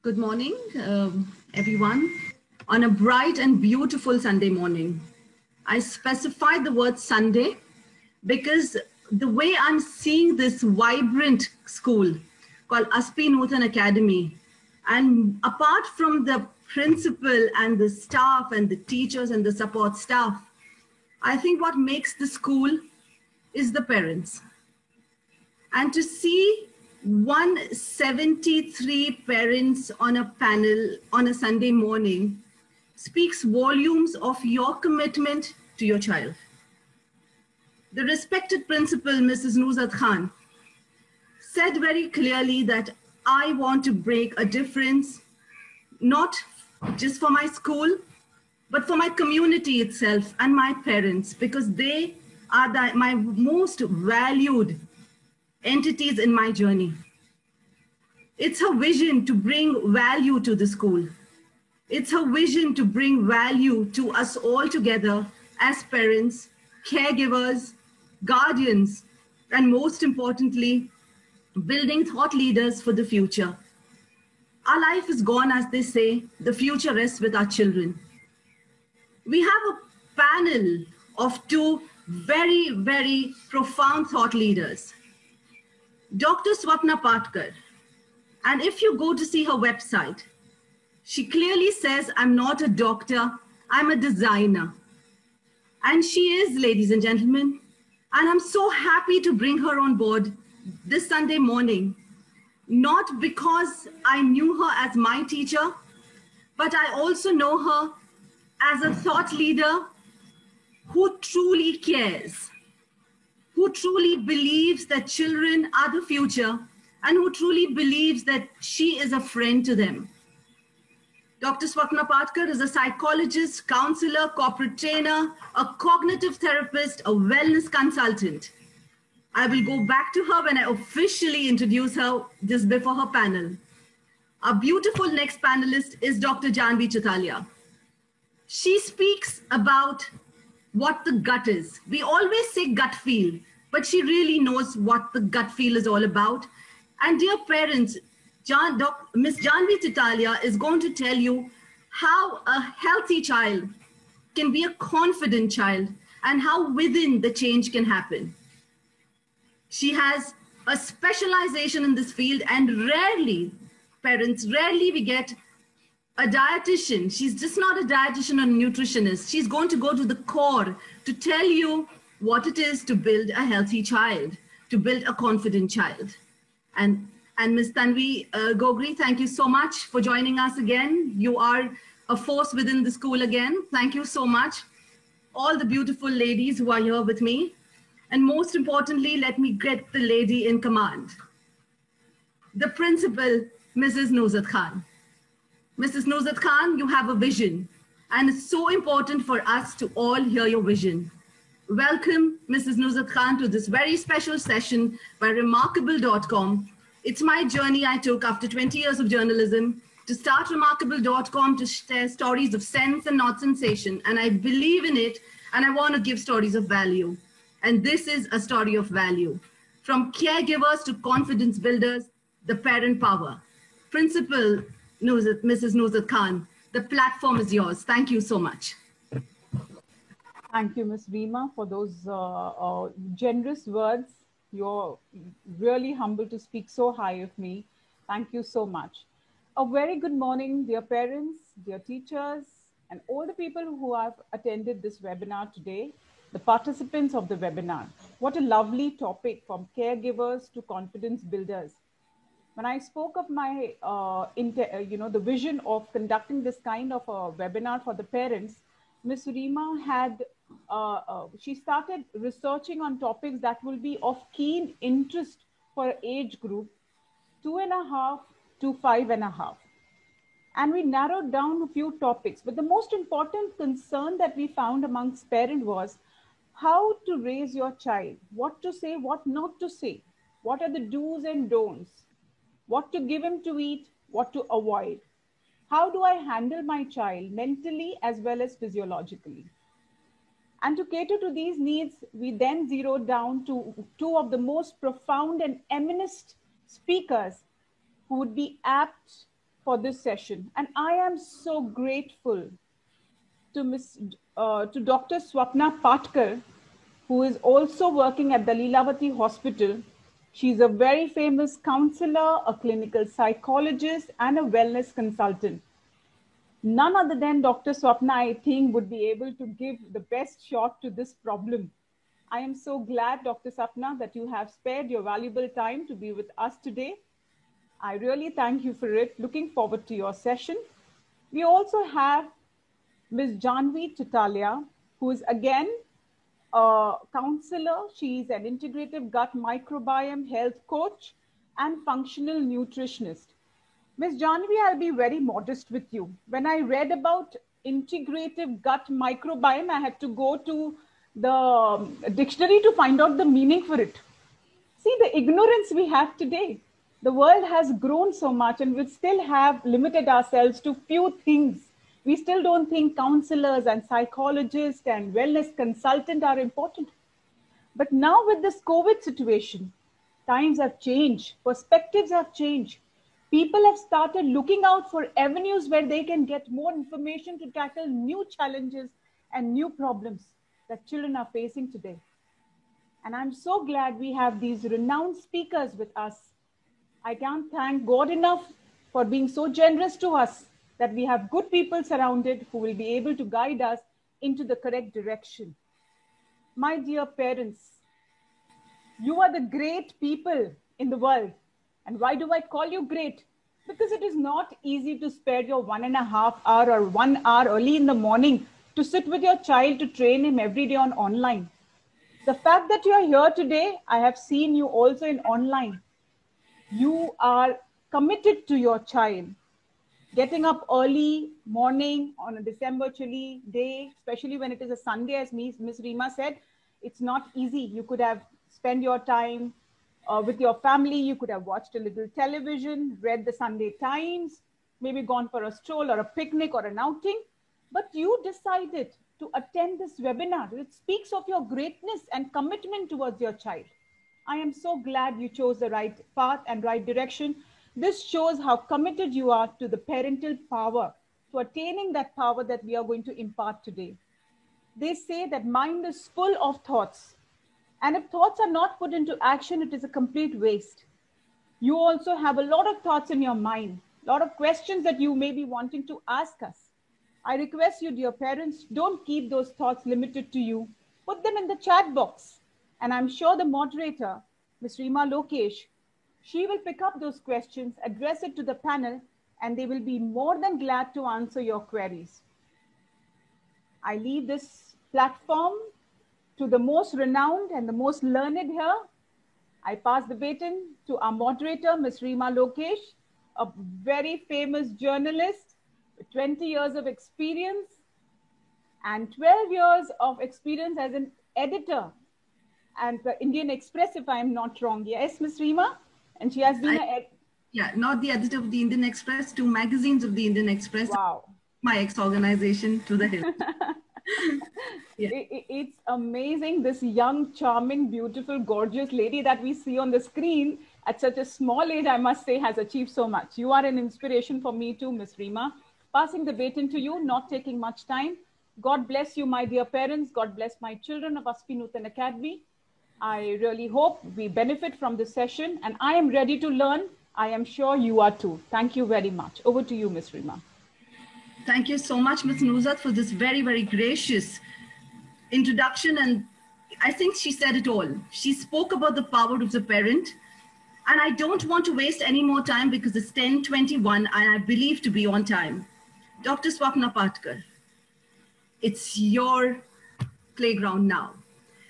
Good morning, everyone. On a bright and beautiful Sunday morning. I specified the word Sunday because the way I'm seeing this vibrant school called Aspi Nuthan Academy, and apart from the principal and the staff and the teachers and the support staff, I think what makes the school is the parents. And to see 173 parents on a panel on a Sunday morning speaks volumes of your commitment to your child. The respected principal, Mrs. Nuzhat Khan, said very clearly that I want to make a difference, not just for my school, but for my community itself and my parents, because they are my most valued entities in my journey. It's her vision to bring value to the school. It's her vision to bring value to us all together as parents, caregivers, guardians, and most importantly, building thought leaders for the future. Our life is gone, as they say, the future rests with our children. We have a panel of two very, very profound thought leaders. Dr. Swapna Patkar, and if you go to see her website, she clearly says, I'm not a doctor, I'm a designer. And she is, ladies and gentlemen, and I'm so happy to bring her on board this Sunday morning, not because I knew her as my teacher, but I also know her as a thought leader who truly cares, who truly believes that children are the future, and who truly believes that she is a friend to them. Dr. Swapna Patkar is a psychologist, counselor, corporate trainer, a cognitive therapist, a wellness consultant. I will go back to her when I officially introduce her just before her panel. Our beautiful next panelist is Dr. Janvi Chitalia. She speaks about what the gut is. We always say gut feel, but she really knows what the gut feel is all about. And dear parents, Ms. Janvi Chitalia is going to tell you how a healthy child can be a confident child and how within the change can happen. She has a specialization in this field, and rarely we get a dietitian. She's just not a dietitian or a nutritionist. She's going to go to the core to tell you what it is to build a healthy child, to build a confident child. And Ms. Tanvi Gogri, thank you so much for joining us again. You are a force within the school again. Thank you so much. All the beautiful ladies who are here with me. And most importantly, let me get the lady in command. The principal, Mrs. Nuzhat Khan. Mrs. Nuzhat Khan, you have a vision, and it's so important for us to all hear your vision. Welcome, Mrs. Nuzhat Khan, to this very special session by Remarkable.com. It's my journey I took after 20 years of journalism to start Remarkable.com to share stories of sense and not sensation. And I believe in it, and I want to give stories of value. And this is a story of value. From caregivers to confidence builders, the parent power. Principal Mrs. Nuzhat Khan, the platform is yours. Thank you so much. Thank you, Ms. Reema, for those generous words. You're really humble to speak so high of me. Thank you so much. A very good morning, dear parents, dear teachers, and all the people who have attended this webinar today, the participants of the webinar. What a lovely topic, from caregivers to confidence builders. When I spoke of my, the vision of conducting this kind of a webinar for the parents, Ms. Reema had, she started researching on topics that will be of keen interest for age group 2.5 to 5.5. And we narrowed down a few topics, but the most important concern that we found amongst parents was how to raise your child, what to say, what not to say, what are the do's and don'ts, what to give him to eat, what to avoid. How do I handle my child mentally as well as physiologically? And to cater to these needs, we then zeroed down to two of the most profound and eminent speakers who would be apt for this session. And I am so grateful to Dr. Swapna Patkar, who is also working at the Lilavati Hospital. She's a very famous counselor, a clinical psychologist, and a wellness consultant. None other than Dr. Swapna, I think, would be able to give the best shot to this problem. I am so glad, Dr. Swapna, that you have spared your valuable time to be with us today. I really thank you for it. Looking forward to your session. We also have Ms. Janvi Tutalia, who is again a counselor. She is an integrative gut microbiome health coach and functional nutritionist. Ms. Janvi, I'll be very modest with you. When I read about integrative gut microbiome, I had to go to the dictionary to find out the meaning for it. See the ignorance we have today. The world has grown so much and we still have limited ourselves to few things. We still don't think counselors and psychologists and wellness consultants are important. But now with this COVID situation, times have changed, perspectives have changed. People have started looking out for avenues where they can get more information to tackle new challenges and new problems that children are facing today. And I'm so glad we have these renowned speakers with us. I can't thank God enough for being so generous to us that we have good people surrounded who will be able to guide us into the correct direction. My dear parents, you are the great people in the world. And why do I call you great? Because it is not easy to spare your 1.5 hour or 1 hour early in the morning to sit with your child to train him every day on online. The fact that you are here today, I have seen you also in online. You are committed to your child. Getting up early morning on a December chilly day, especially when it is a Sunday, as Ms. Rima said, it's not easy. You could have spent your time with your family. You could have watched a little television, read the Sunday Times, maybe gone for a stroll or a picnic or an outing. But you decided to attend this webinar. It speaks of your greatness and commitment towards your child. I am so glad you chose the right path and right direction. This shows how committed you are to the parental power, to attaining that power that we are going to impart today. They say that mind is full of thoughts. And if thoughts are not put into action, it is a complete waste. You also have a lot of thoughts in your mind, a lot of questions that you may be wanting to ask us. I request you, dear parents, don't keep those thoughts limited to you. Put them in the chat box. And I'm sure the moderator, Ms. Rima Lokesh, she will pick up those questions, address it to the panel, and they will be more than glad to answer your queries. I leave this platform to the most renowned and the most learned here. I pass the baton to our moderator, Ms. Rima Lokesh, a very famous journalist with 20 years of experience and 12 years of experience as an editor and the Indian Express, if I'm not wrong. Yes, Ms. Rima? And she has been not the editor of the Indian Express, 2 magazines of the Indian Express. Wow. My ex-organization, To the Hill. Yeah. It's amazing. This young, charming, beautiful, gorgeous lady that we see on the screen at such a small age, I must say, has achieved so much. You are an inspiration for me too, Ms. Rima. Passing the baton to you, not taking much time. God bless you, my dear parents. God bless my children of Aspinutan Academy. I really hope we benefit from this session, and I am ready to learn. I am sure you are too. Thank you very much. Over to you, Ms. Rima. Thank you so much, Ms. Nuzhat, for this very, very gracious introduction. And I think she said it all. She spoke about the power of the parent. And I don't want to waste any more time because it's 10:21 and I believe to be on time. Dr. Swapna Patkar, it's your playground now.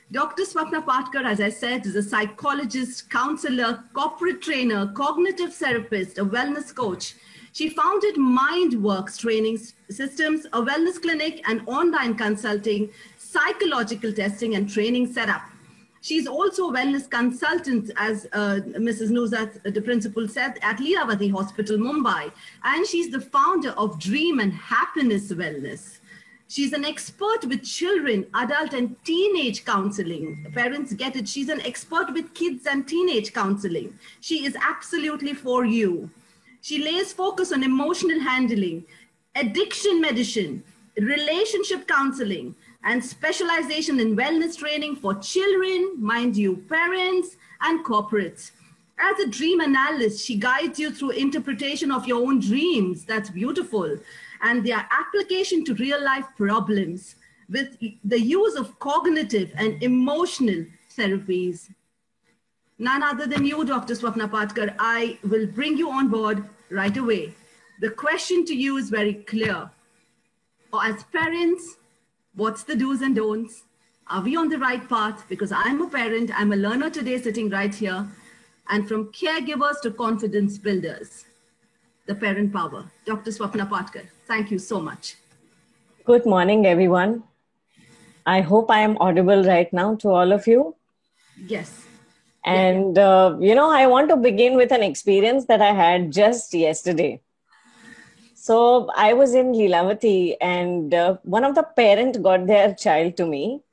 Dr. Swapna Patkar, as I said, is a psychologist, counselor, corporate trainer, cognitive therapist, a wellness coach. She founded MindWorks Training Systems, a wellness clinic and online consulting, psychological testing and training setup. She's also a wellness consultant, as Mrs. Nuzhat, the principal, said, at Lilavati Hospital, Mumbai. And she's the founder of Dream and Happiness Wellness. She's an expert with children, adult and teenage counseling. Parents get it. She's an expert with kids and teenage counseling. She is absolutely for you. She lays focus on emotional handling, addiction medicine, relationship counseling, and specialization in wellness training for children, mind you, parents, and corporates. As a dream analyst, she guides you through interpretation of your own dreams. That's beautiful. And their application to real life problems with the use of cognitive and emotional therapies. None other than you, Dr. Swapna Patkar. I will bring you on board right away. The question to you is very clear. As parents, what's the do's and don'ts? Are we on the right path? Because I'm a parent, I'm a learner today sitting right here. And from caregivers to confidence builders, the parent power. Dr. Swapna Patkar, thank you so much. Good morning, everyone. I hope I am audible right now to all of you. Yes. And, I want to begin with an experience that I had just yesterday. So I was in Lilavati and one of the parents got their child to me.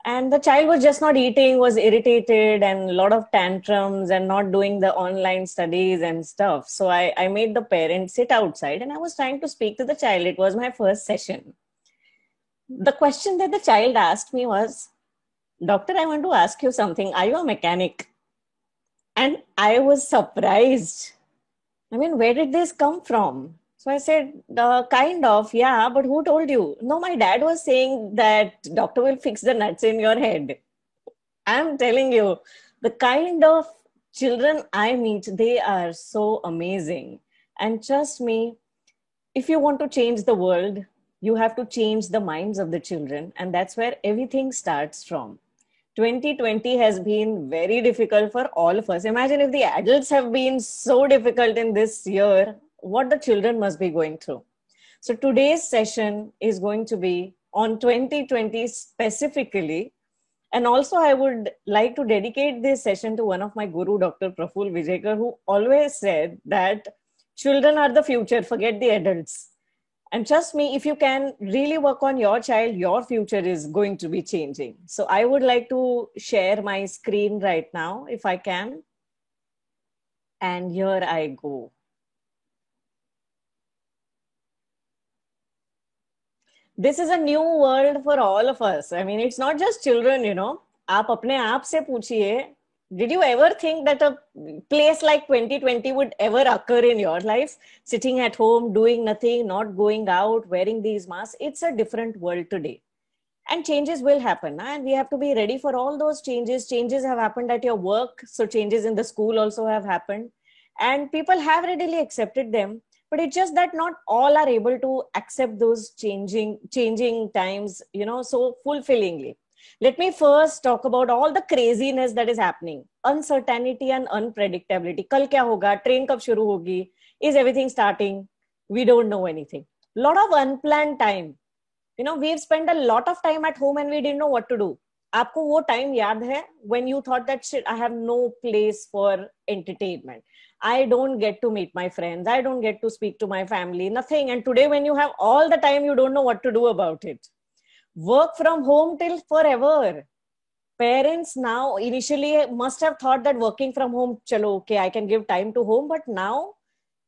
And the child was just not eating, was irritated and a lot of tantrums and not doing the online studies and stuff. So I made the parent sit outside and I was trying to speak to the child. It was my first session. The question that the child asked me was, "Doctor, I want to ask you something. Are you a mechanic?" And I was surprised. I mean, where did this come from? So I said, kind of, yeah, but who told you? No, my dad was saying that doctor will fix the nuts in your head. I'm telling you, the kind of children I meet, they are so amazing. And trust me, if you want to change the world, you have to change the minds of the children. And that's where everything starts from. 2020 has been very difficult for all of us. Imagine if the adults have been so difficult in this year, what the children must be going through. So today's session is going to be on 2020 specifically. And also I would like to dedicate this session to one of my guru, Dr. Praful Vijayakar, who always said that children are the future, forget the adults. And trust me, if you can really work on your child, your future is going to be changing. So I would like to share my screen right now, if I can. And here I go. This is a new world for all of us. I mean, it's not just children, आप अपने आप से पूछिए, did you ever think that a place like 2020 would ever occur in your life? Sitting at home, doing nothing, not going out, wearing these masks. It's a different world today. And changes will happen. And we have to be ready for all those changes. Changes have happened at your work. So changes in the school also have happened. And people have readily accepted them. But it's just that not all are able to accept those changing times, so fulfillingly. Let me first talk about all the craziness that is happening. Uncertainty and unpredictability. Kal kya hoga? Train kab shuru hogi? Is everything starting? We don't know anything. Lot of unplanned time. We've spent a lot of time at home and we didn't know what to do. Aapko wo time yaad hai when you thought that shit, I have no place for entertainment. I don't get to meet my friends. I don't get to speak to my family, nothing. And today when you have all the time, you don't know what to do about it. Work from home till forever. Parents now initially must have thought that working from home, chalo, okay, I can give time to home. But now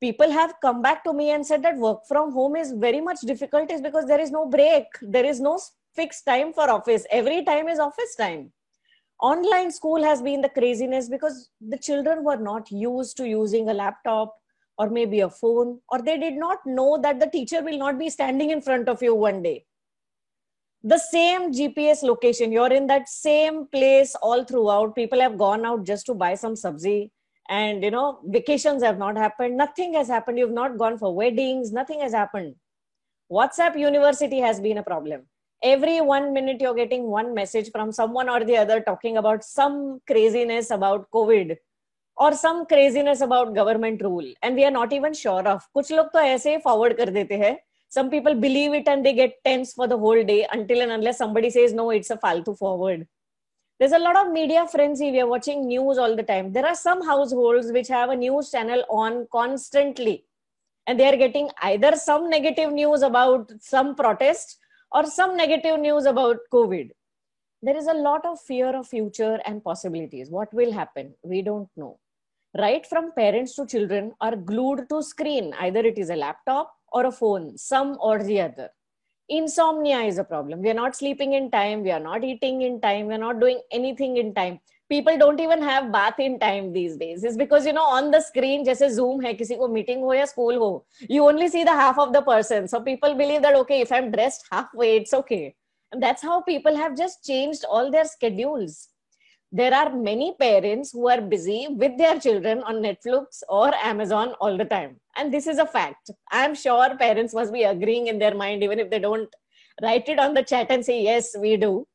people have come back to me and said that work from home is very much difficult is because there is no break. There is no fixed time for office. Every time is office time. Online school has been the craziness because the children were not used to using a laptop or maybe a phone, or they did not know that the teacher will not be standing in front of you one day. The same GPS location, you're in that same place all throughout. People have gone out just to buy some sabzi and, vacations have not happened. Nothing has happened. You've not gone for weddings. Nothing has happened. WhatsApp University has been a problem. Every 1 minute you're getting one message from someone or the other talking about some craziness about COVID or some craziness about government rule. And we are not even sure of. Kuch log to aise hi forward kar dete hai. Some people believe it and they get tense for the whole day until and unless somebody says, no, it's a faltu forward. There's a lot of media frenzy. We are watching news all the time. There are some households which have a news channel on constantly. And they are getting either some negative news about some protest or some negative news about COVID. There is a lot of fear of future and possibilities. What will happen? We don't know. right from parents to children, are glued to screen. Either it is a laptop or a phone, some or the other. Insomnia is a problem. We are not sleeping in time. We are not eating in time. We are not doing anything in time. People don't even have bath in time these days. It's because, on the screen, just Zoom hai, kisi ko meeting ho ya school ho, you only see the half of the person. So people believe that, okay, if I'm dressed halfway, it's okay. And that's how people have just changed all their schedules. There are many parents who are busy with their children on Netflix or Amazon all the time. And this is a fact. I'm sure parents must be agreeing in their mind, even if they don't write it on the chat and say, yes, we do.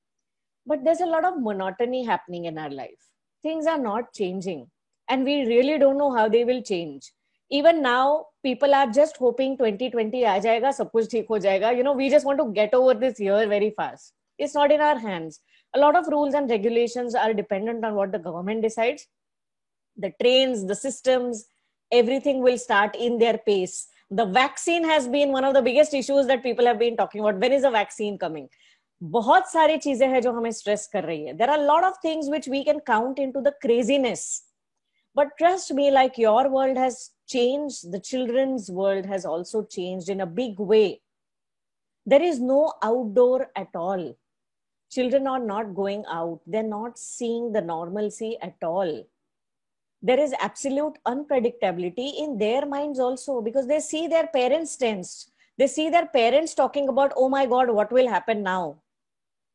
But there's a lot of monotony happening in our life. Things are not changing. And we really don't know how they will change. Even now, people are just hoping 2020 aa jayega, sab kuch theek ho jayega. We just want to get over this year very fast. It's not in our hands. A lot of rules and regulations are dependent on what the government decides. The trains, the systems, everything will start in their pace. The vaccine has been one of the biggest issues that people have been talking about. When is the vaccine coming? बहुत सारी चीजें हैं जो हमें stress कर रही है. There are a lot of things which we can count into the craziness. But trust me, like your world has changed, the children's world has also changed in a big way. There is no outdoor at all. Children are not going out. They're not seeing the normalcy at all. There is absolute unpredictability in their minds also, because they see their parents tensed. They see their parents talking about, oh my God, what will happen now?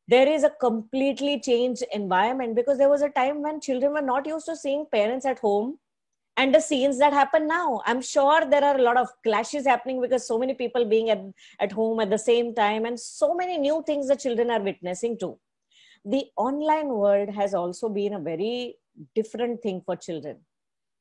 There is a completely changed environment, because there was a time when children were not used to seeing parents at home and the scenes that happen now. I'm sure there are a lot of clashes happening because so many people being at home at the same time, and so many new things the children are witnessing too. The online world has also been a very different thing for children.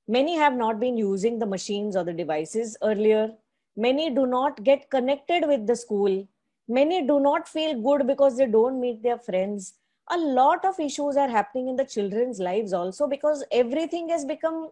Many have not been using the machines or the devices earlier. Many do not get connected with the school. Many do not feel good because they don't meet their friends. A lot of issues are happening in the children's lives also, because everything has become,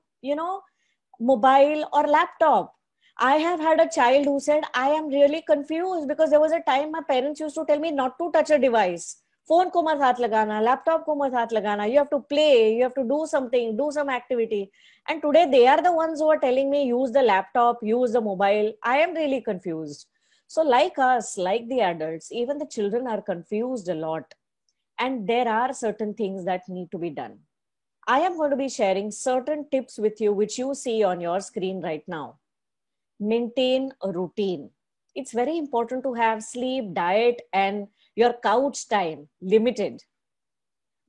mobile or laptop. I have had a child who said, I am really confused because there was a time my parents used to tell me not to touch a device. Phone ko mat haath lagana, laptop ko mat haath lagana. You have to play, you have to do something, do some activity. And today they are the ones who are telling me, use the laptop, use the mobile. I am really confused. So like us, like the adults, even the children are confused a lot. And there are certain things that need to be done. I am going to be sharing certain tips with you, which you see on your screen right now. Maintain a routine. It's very important to have sleep, diet, and your couch time limited.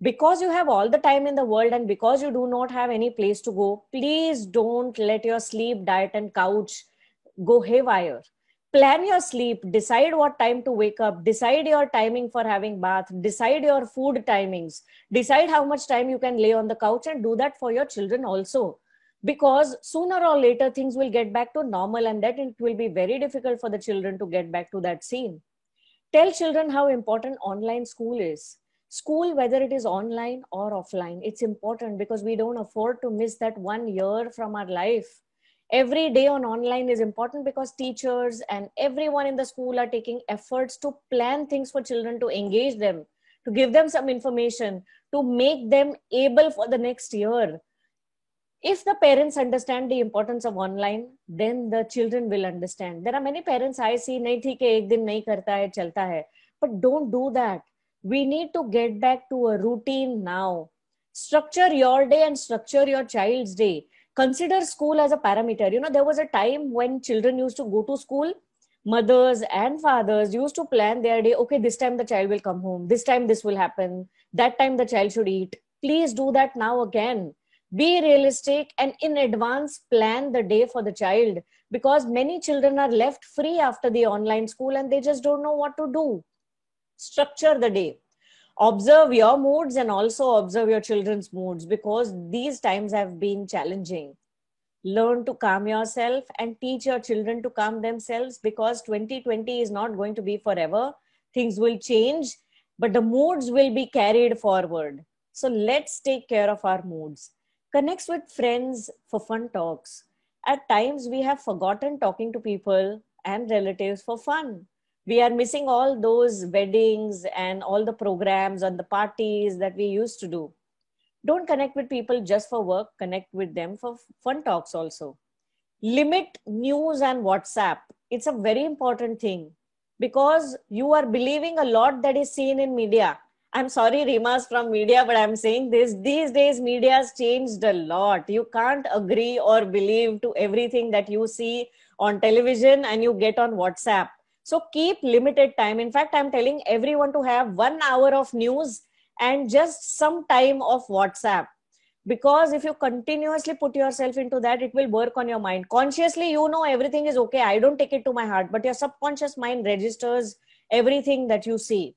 Because you have all the time in the world and because you do not have any place to go, please don't let your sleep, diet, and couch go haywire. Plan your sleep, decide what time to wake up, decide your timing for having bath, decide your food timings, decide how much time you can lay on the couch, and do that for your children also. Because sooner or later things will get back to normal, and that it will be very difficult for the children to get back to that scene. Tell children how important online school is. School, whether it is online or offline, it's important because we don't afford to miss that 1 year from our life. Every day on online is important because teachers and everyone in the school are taking efforts to plan things for children, to engage them, to give them some information, to make them able for the next year. If the parents understand the importance of online, then the children will understand. There are many parents I see, nahi theek hai, ek din nahi karta hai, chalta hai. But don't do that. We need to get back to a routine now. Structure your day and structure your child's day. Consider school as a parameter. There was a time when children used to go to school. Mothers and fathers used to plan their day. Okay, this time the child will come home. This time this will happen. That time the child should eat. Please do that now again. Be realistic and in advance plan the day for the child, because many children are left free after the online school and they just don't know what to do. Structure the day. Observe your moods and also observe your children's moods, because these times have been challenging. Learn to calm yourself and teach your children to calm themselves, because 2020 is not going to be forever. Things will change, but the moods will be carried forward. So let's take care of our moods. Connects with friends for fun talks. At times we have forgotten talking to people and relatives for fun. We are missing all those weddings and all the programs and the parties that we used to do. Don't connect with people just for work. Connect with them for fun talks also. Limit news and WhatsApp. It's a very important thing because you are believing a lot that is seen in media. I'm sorry, Rima's from media, but I'm saying this. These days, media has changed a lot. You can't agree or believe to everything that you see on television and you get on WhatsApp. So keep limited time. In fact, I'm telling everyone to have 1 hour of news and just some time of WhatsApp. Because if you continuously put yourself into that, it will work on your mind. Consciously, you know everything is okay. I don't take it to my heart, but your subconscious mind registers everything that you see.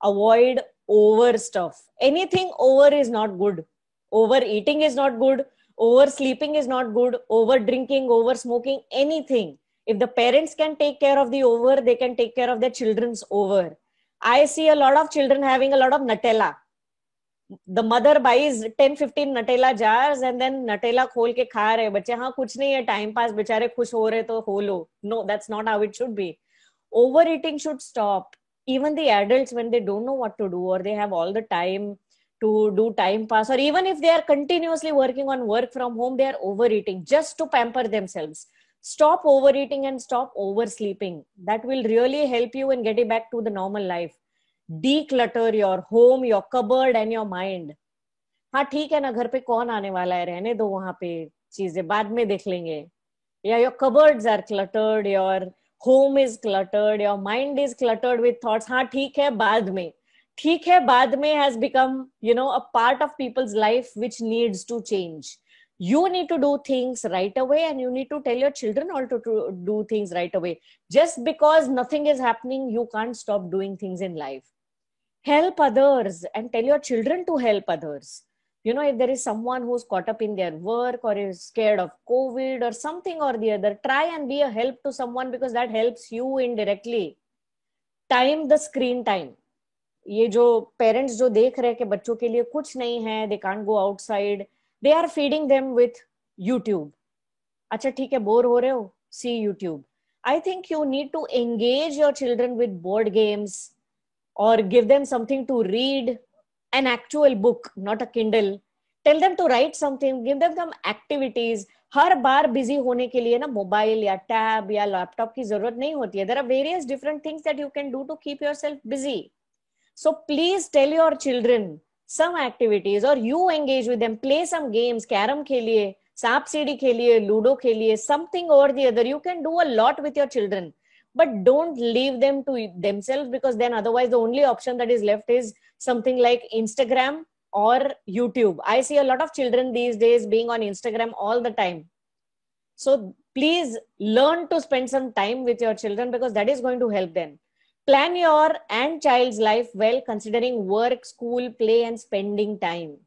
Avoid over stuff. Anything over is not good. Overeating is not good. Oversleeping is not good. Over drinking, over smoking, anything. If the parents can take care of the over, they can take care of their children's over. I see a lot of children having a lot of Nutella. The mother buys 10-15 Nutella jars and then Nutella खोल के खा रहे बच्चे. हाँ कुछ नहीं है, time pass, बेचारे खुश हो रहे तो हो लो. No, that's not how it should be. Overeating should stop. Even the adults, when they don't know what to do or they have all the time to do time pass, or even if they are continuously working on work from home, they are overeating just to pamper themselves. Stop overeating and stop oversleeping. That will really help you in getting back to the normal life. Declutter your home, your cupboard and your mind. हाँ ठीक है ना, घर पे कौन आने वाला है, रहने दो वहां पे चीजें, बाद में देख लेंगे. Yeah, your cupboards are cluttered, your home is cluttered, your mind is cluttered with thoughts. हाँ ठीक है बाद में. ठीक है बाद में has become, a part of people's life which needs to change. You need to do things right away and you need to tell your children also to do things right away. Just because nothing is happening, you can't stop doing things in life. Help others and tell your children to help others. If there is someone who's caught up in their work or is scared of COVID or something or the other, try and be a help to someone because that helps you indirectly. Time the screen time. ये जो parents जो देख रहे हैं कि बच्चों के लिए कुछ नहीं है, they can't go outside, they are feeding them with YouTube. अच्छा ठीक है, बोर हो रहे हो, see YouTube. I think you need to engage your children with board games or give them something to read, an actual book, not a Kindle. Tell them to write something, give them some activities. Her bar busy होने के लिए ना mobile या tab या laptop की जरूरत नहीं होती है. There are various different things that you can do to keep yourself busy. So please tell your children some activities or you engage with them. Play some games, carom खेलिए, सांप सीढ़ी खेलिए, ludo खेलिए, something or the other. You can do a lot with your children. But don't leave them to themselves because then otherwise the only option that is left is something like Instagram or YouTube. I see a lot of children these days being on Instagram all the time. So please learn to spend some time with your children because that is going to help them. Plan your and child's life well considering work, school, play and spending time.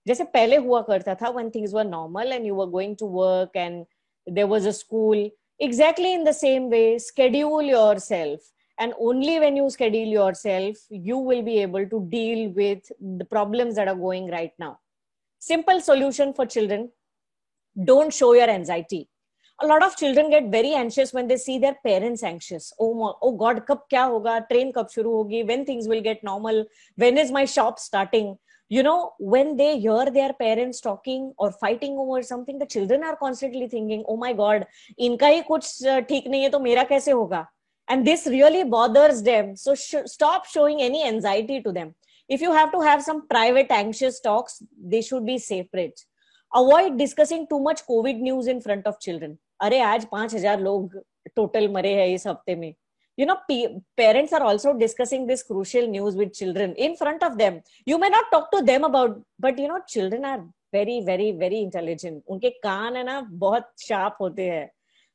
जैसे पहले हुआ करता था when things were normal and you were going to work and there was a school. Exactly in the same way, schedule yourself. And only when you schedule yourself, you will be able to deal with the problems that are going right now. Simple solution for children. Don't show your anxiety. A lot of children get very anxious when they see their parents anxious. Oh God, कब क्या होगा? Train कब शुरू होगी? When things will get normal? When is my shop starting? When they hear their parents talking or fighting over something, the children are constantly thinking, oh my God, इनका ही कुछ ठीक नहीं है तो मेरा कैसे होगा? And this really bothers them. So stop showing any anxiety to them. If you have to have some private anxious talks, they should be separate. Avoid discussing too much COVID news in front of children. अरे आज 5,000 लोग total मरे हैं इस हफ्ते में. Parents are also discussing this crucial news with children in front of them. You may not talk to them about, but children are very, very, very intelligent. उनके कान है ना बहुत sharp होते हैं.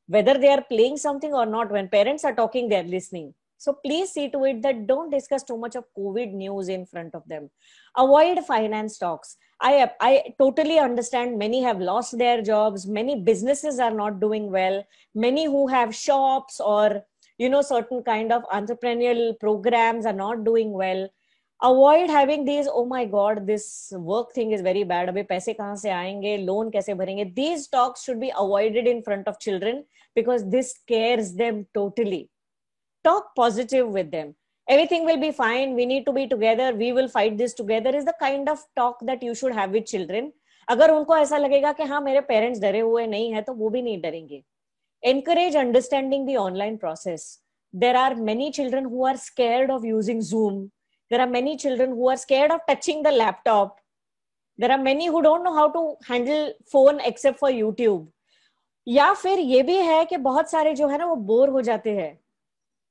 Whether they are playing something or not, when parents are talking, they are listening. So please see to it that don't discuss too much of COVID news in front of them. Avoid finance talks. I totally understand many have lost their jobs. Many businesses are not doing well. Many who have shops or certain kind of entrepreneurial programs are not doing well. Avoid having these, oh my God, this work thing is very bad. अबे पैसे कहाँ से आएंगे? Loan कैसे भरेंगे? These talks should be avoided in front of children because this scares them totally. Talk positive with them. everything will be fine, we need to be together, we will fight this together, is the kind of talk that you should have with children. अगर उनको ऐसा लगेगा कि हाँ मेरे parents डरे हुए नहीं है तो वो भी नहीं डरेंगे. Encourage understanding the online process. There are many children who are scared of using Zoom. There are many children who are scared of touching the laptop. There are many who don't know how to handle phone except for YouTube. या फिर ये भी है कि बहुत सारे जो है ना वो बोर हो जाते हैं,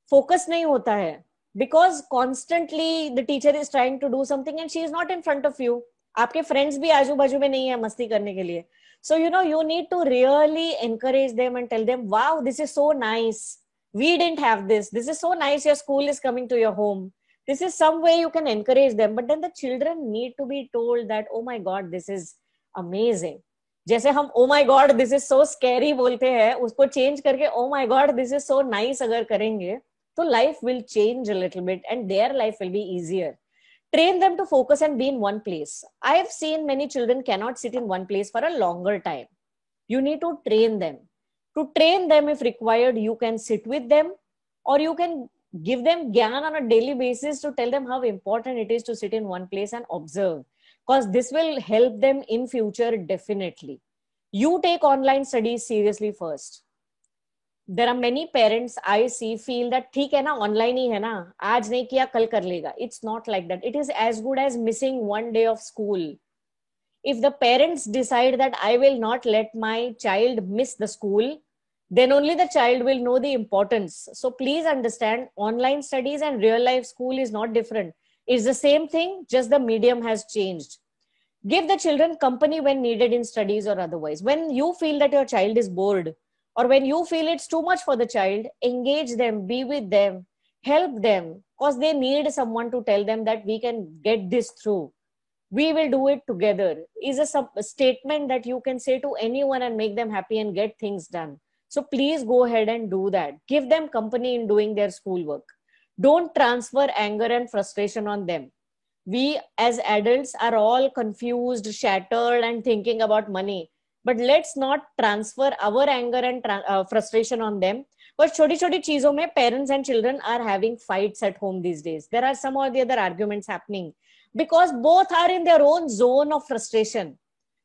फोकस नहीं होता है, because constantly the teacher is trying to do something and she is not in front of you. आपके फ्रेंड्स भी आजू बाजू में नहीं है मस्ती करने के लिए. So you need to really encourage them and tell them, wow, this is so nice, we didn't have this is so nice, your school is coming to your home. This is some way you can encourage them, but then the children need to be told that, oh my god, this is amazing. जैसे हम oh my god this is so scary बोलते हैं, उसको change करके oh my god this is so nice अगर करेंगे तो life will change a little bit and their life will be easier. Train them to focus and be in one place. I have seen many children cannot sit in one place for a longer time. You need to train them. To train them, if required, you can sit with them or you can give them gyan on a daily basis to tell them how important it is to sit in one place and observe. Because this will help them in future definitely. You take online studies seriously first. There are many parents I see feel that ठीक है ना online ही है ना, आज नहीं किया कल कर लेगा. It's not like that. It is as good as missing one day of school. If the parents decide that I will not let my child miss the school, then only the child will know the importance. So please understand, online studies and real life school is not different. It's the same thing, just the medium has changed. Give the children company when needed in studies or otherwise. When you feel that your child is bored, or when you feel it's too much for the child, engage them, be with them, help them, because they need someone to tell them that we can get this through. We will do it together. Is a statement that you can say to anyone and make them happy and get things done. So please go ahead and do that. Give them company in doing their schoolwork. Don't transfer anger and frustration on them. We as adults are all confused, shattered, and thinking about money. But let's not transfer our anger and frustration on them. But छोटी-छोटी चीजों में parents and children are having fights at home these days. There are some or the other arguments happening because both are in their own zone of frustration.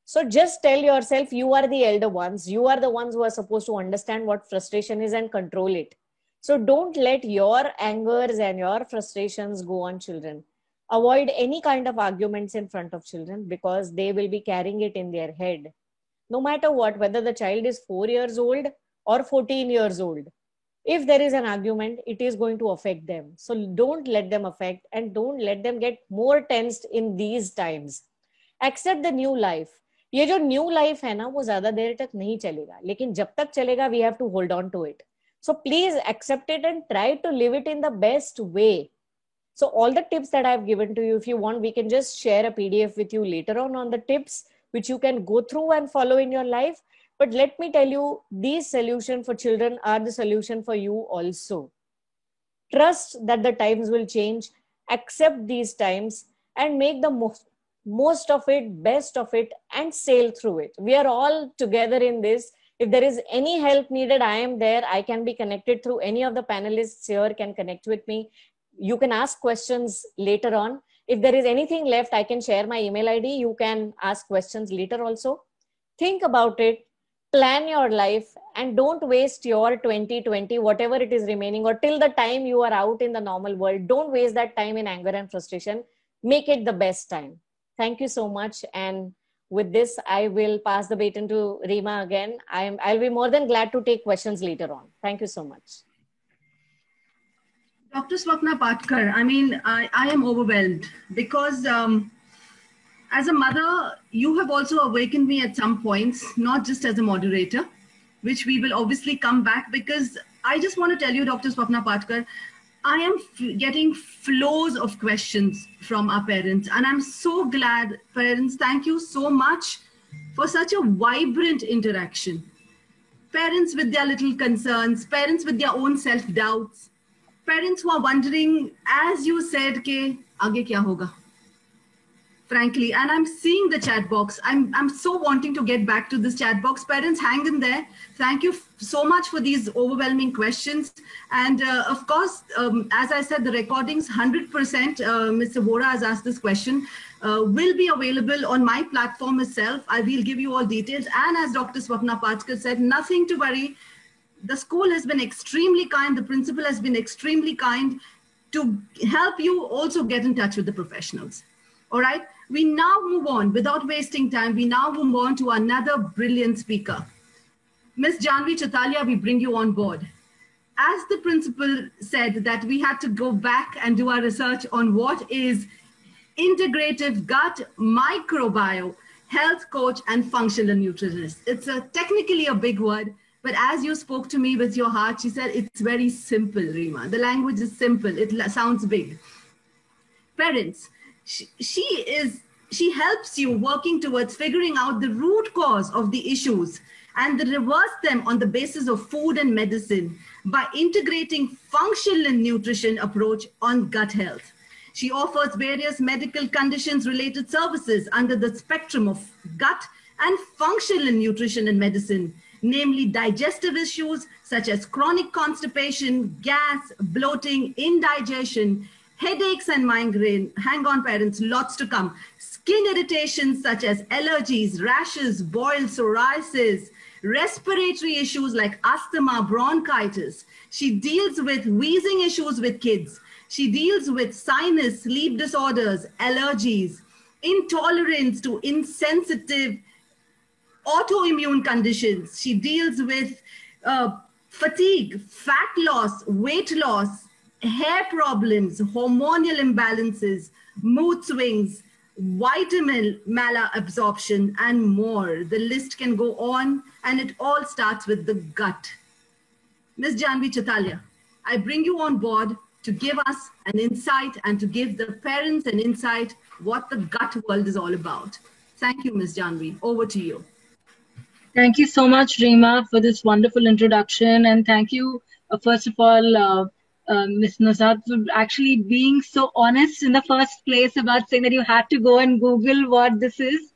So just tell yourself you are the elder ones. You are the ones who are supposed to understand what frustration is and control it. So don't let your angers and your frustrations go on children. Avoid any kind of arguments in front of children because they will be carrying it in their head. No matter what, whether the child is 4 years old or 14 years old, if there is an argument, it is going to affect them. So don't let them affect and don't let them get more tensed in these times. Accept the new life. ये जो new life है ना, वो ज़्यादा देर तक नहीं चलेगा. लेकिन जब तक चलेगा, we have to hold on to it. So please accept it and try to live it in the best way. So all the tips that I've given to you, if you want, we can just share a PDF with you later on the tips, which you can go through and follow in your life. But let me tell you, these solutions for children are the solution for you also. Trust that the times will change, accept these times and make the most of it, best of it, and sail through it. We are all together in this. If there is any help needed, I am there. I can be connected through any of the panelists here can connect with me. You can ask questions later on. If there is anything left, I can share my email ID. You can ask questions later also. Think about it, plan your life, and don't waste your 2020, whatever it is remaining, or till the time you are out in the normal world. Don't waste that time in anger and frustration. Make it the best time. Thank you so much. And with this, I will pass the baton to Reema again. I'll be more than glad to take questions later on. Thank you so much. Dr. Swapna Patkar, I am overwhelmed because as a mother, you have also awakened me at some points, not just as a moderator, which we will obviously come back, because I just want to tell you, Dr. Swapna Patkar, I am getting flows of questions from our parents, and I'm so glad. Parents, thank you so much for such a vibrant interaction. Parents with their little concerns, parents with their own self-doubts, parents who are wondering, as you said, ke aage kya hoga? frankly, and I'm seeing the chat box. I'm so wanting to get back to this chat box. Parents, hang in there. Thank you so much for these overwhelming questions. And of course, as I said, the recordings, 100%, Mr. Vora has asked this question, will be available on my platform itself. I will give you all details. And as Dr. Swapna Patkar said, nothing to worry. The school has been extremely kind. The principal has been extremely kind to help you also get in touch with the professionals. All right, we now move on without wasting time. We now move on to another brilliant speaker. Ms. Janvi Chatalia, we bring you on board. As the principal said that we had to go back and do our research on what is integrative gut microbiome, health coach and functional nutritionist. It's technically a big word, but as you spoke to me with your heart, she said, it's very simple, Rima. The language is simple. It sounds big. Parents, she helps you working towards figuring out the root cause of the issues and reverse them on the basis of food and medicine by integrating functional nutrition approach on gut health. She offers various medical conditions related services under the spectrum of gut and functional nutrition and medicine, namely digestive issues such as chronic constipation, gas, bloating, indigestion, headaches and migraine. Hang on, parents, lots to come. Skin irritations such as allergies, rashes, boils, psoriasis, respiratory issues like asthma, bronchitis. She deals with wheezing issues with kids. She deals with sinus, sleep disorders, allergies, intolerance to insensitive autoimmune conditions. She deals with fatigue, fat loss, weight loss, hair problems, hormonal imbalances, mood swings, vitamin malabsorption, and more. The list can go on, and it all starts with the gut. Ms. Janvi Chatalia, I bring you on board to give us an insight and to give the parents an insight what the gut world is all about. Thank you, Ms. Janvi. Over to you. Thank you so much, Rima, for this wonderful introduction. And thank you, first of all, Ms. Nazat, for actually being so honest in the first place about saying that you had to go and Google what this is.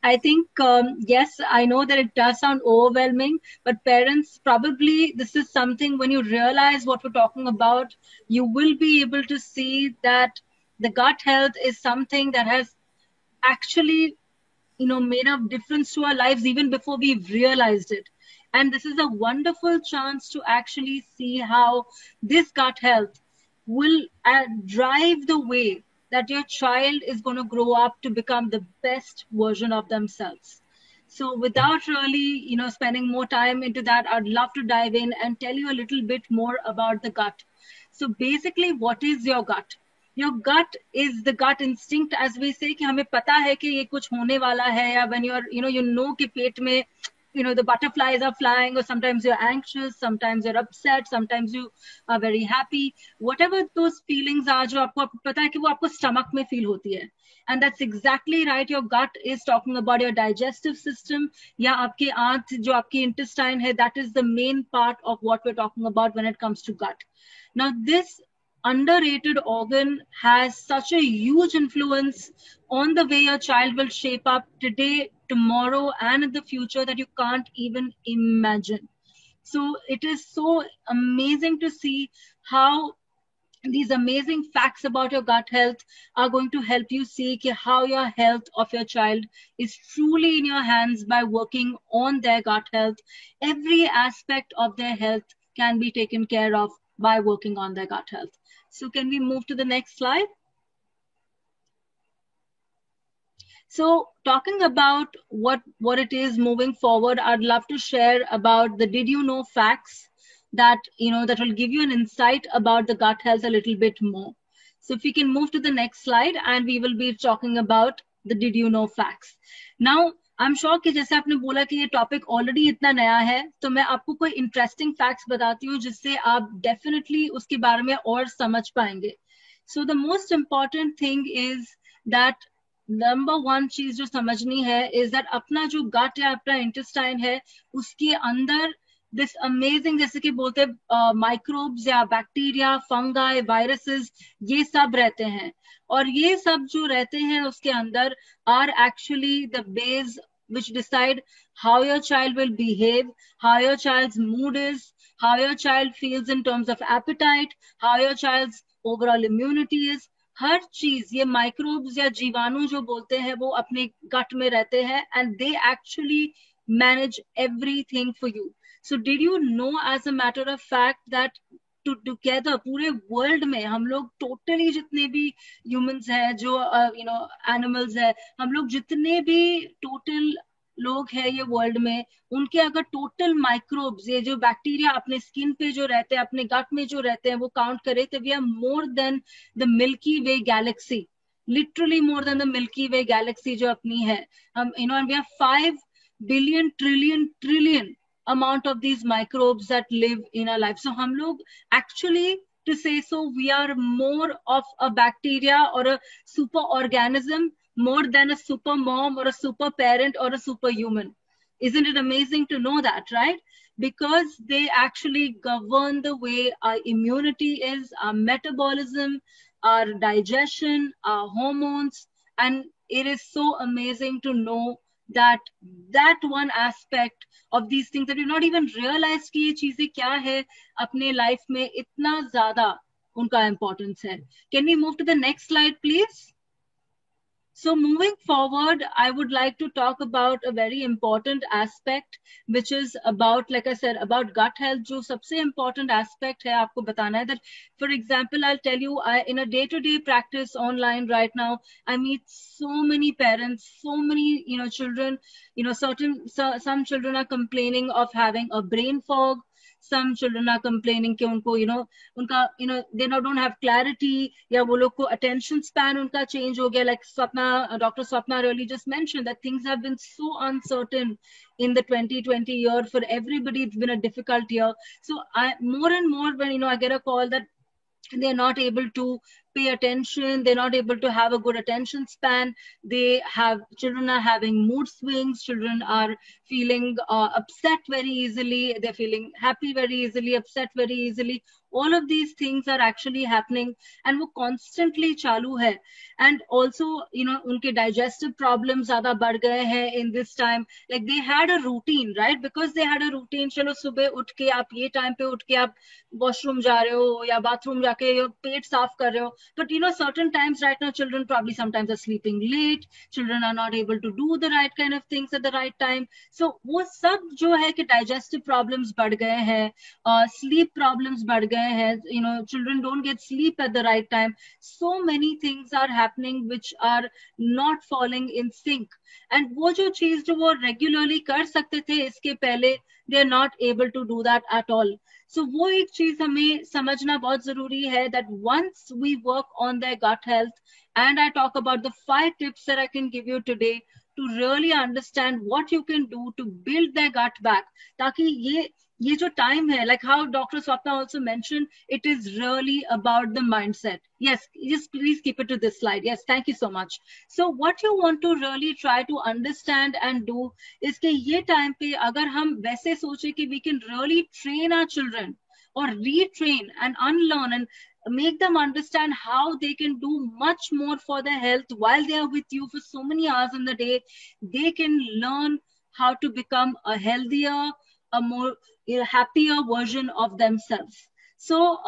I think, yes, I know that it does sound overwhelming, but parents, probably this is something when you realize what we're talking about, you will be able to see that the gut health is something that has actually, made a difference to our lives even before we've realized it. And this is a wonderful chance to actually see how this gut health will drive the way that your child is going to grow up to become the best version of themselves. So without really, spending more time into that, I'd love to dive in and tell you a little bit more about the gut. So basically, what is your gut? Your gut is the gut instinct, as we say, कि हमें पता है कि ये कुछ होने वाला है, या when you're, you know कि पेट में, the butterflies are flying, or sometimes you're anxious, sometimes you're upset, sometimes you are very happy. Whatever those feelings are, जो आपको पता है कि वो आपको stomach में feel होती है. And that's exactly right. Your gut is talking about your digestive system. या आपके आंत, जो आपकी intestine है, that is the main part of what we're talking about when it comes to gut. Now, this underrated organ has such a huge influence on the way your child will shape up today, tomorrow, and in the future that you can't even imagine. So it is so amazing to see how these amazing facts about your gut health are going to help you see how your health of your child is truly in your hands by working on their gut health. Every aspect of their health can be taken care of by working on their gut health. So can we move to the next slide? So talking about what it is moving forward, I'd love to share about the did you know facts that, that will give you an insight about the gut health a little bit more. So if we can move to the next slide, and we will be talking about the did you know facts. Now, I'm sure कि जैसे आपने बोला कि ये topic already इतना नया है, तो मैं आपको कोई इंटरेस्टिंग फैक्ट्स बताती हूँ जिससे आप डेफिनेटली उसके बारे में और समझ पाएंगे. So the most important thing is that number 1 चीज जो समझनी है is that अपना जो गट या अपना इंटेस्टाइन है, उसके अंदर this amazing, जैसे कि बोलते microbes या bacteria, fungi, viruses, ये सब रहते हैं. और ये सब जो रहते हैं उसके अंदर are actually the base which decide how your child will behave, how your child's mood is, how your child feels in terms of appetite, how your child's overall immunity is. हर चीज ये माइक्रोब्स या जीवाणु जो बोलते हैं वो अपने गट में रहते हैं and they actually manage everything for you. So did you know, as a matter of fact, that together पूरे वर्ल्ड में हम लोग टोटली जितने भी ह्यूमंस हैं, जो एनिमल्स है, हम लोग जितने भी टोटल लोग हैं ये वर्ल्ड में, उनके अगर टोटल माइक्रोब्स, ये जो बैक्टीरिया अपने स्किन पे जो रहते हैं, अपने गट में जो रहते हैं, वो काउंट करें तो we are more than the Milky Way galaxy, literally more than the Milky Way galaxy जो अपनी है. हम we are 5 billion trillion amount of these microbes that live in our life. So hum log actually, to say so, we are more of a bacteria or a super organism more than a super mom or a super parent or a superhuman. Isn't it amazing to know that, right? Because they actually govern the way our immunity is, our metabolism, our digestion, our hormones. And it is so amazing to know that one aspect of these things that you not even realize कि ये चीजें क्या है अपने life में इतना ज़्यादा उनका importance है. Can we move to the next slide, please? So moving forward, I would like to talk about a very important aspect, which is about, like I said, about gut health. जो सबसे important aspect है आपको बताना है that, for example, I'll tell you, in a day-to-day practice online right now, I meet so many parents, so many, children, some children are complaining of having a brain fog. Some children are complaining कि उनको उनका they don't have clarity, या वो लोग को attention span उनका change हो गया. Like Dr. Swapna really just mentioned that things have been so uncertain in the 2020 year for everybody. It's been a difficult year. So more and more when I get a call that they're not able to pay attention, they're not able to have a good attention span, children are having mood swings, children are feeling upset very easily, they're feeling happy very easily, upset very easily. All of these things are actually happening and वो constantly चालू है. And also, उनके digestive problems ज़्यादा बढ़ गए हैं in this time. Like they had a routine, right? Because they had a routine, चलो सुबह उठ के आप ये time पे उठ के आप washroom जा रहे हो या bathroom जाके पेट साफ कर रहे हो. But certain times right now, children probably sometimes are sleeping late. Children are not able to do the right kind of things at the right time. So वो सब जो है कि digestive problems बढ़ गए हैं, sleep problems बढ़ गए हैं. Children don't get sleep at the right time. So many things are happening which are not falling in sync. And वो जो चीज जो वो regularly कर सकते थे इसके पहले, they are not able to do that at all. So वो एक चीज हमें समझना बहुत जरूरी है that once we work on their gut health, and I talk about the 5 tips that I can give you today to really understand what you can do to build their gut back, ताकि ये जो time है, like how Dr. Swapna also mentioned, it is really about the mindset. Yes, just please keep it to this slide. Yes, thank you so much. So what you want to really try to understand and do is कि ये time पे अगर हम वैसे सोचे कि we can really train our children or retrain and unlearn and make them understand how they can do much more for their health while they are with you for so many hours in the day, they can learn how to become a healthier, a more happier version of themselves. So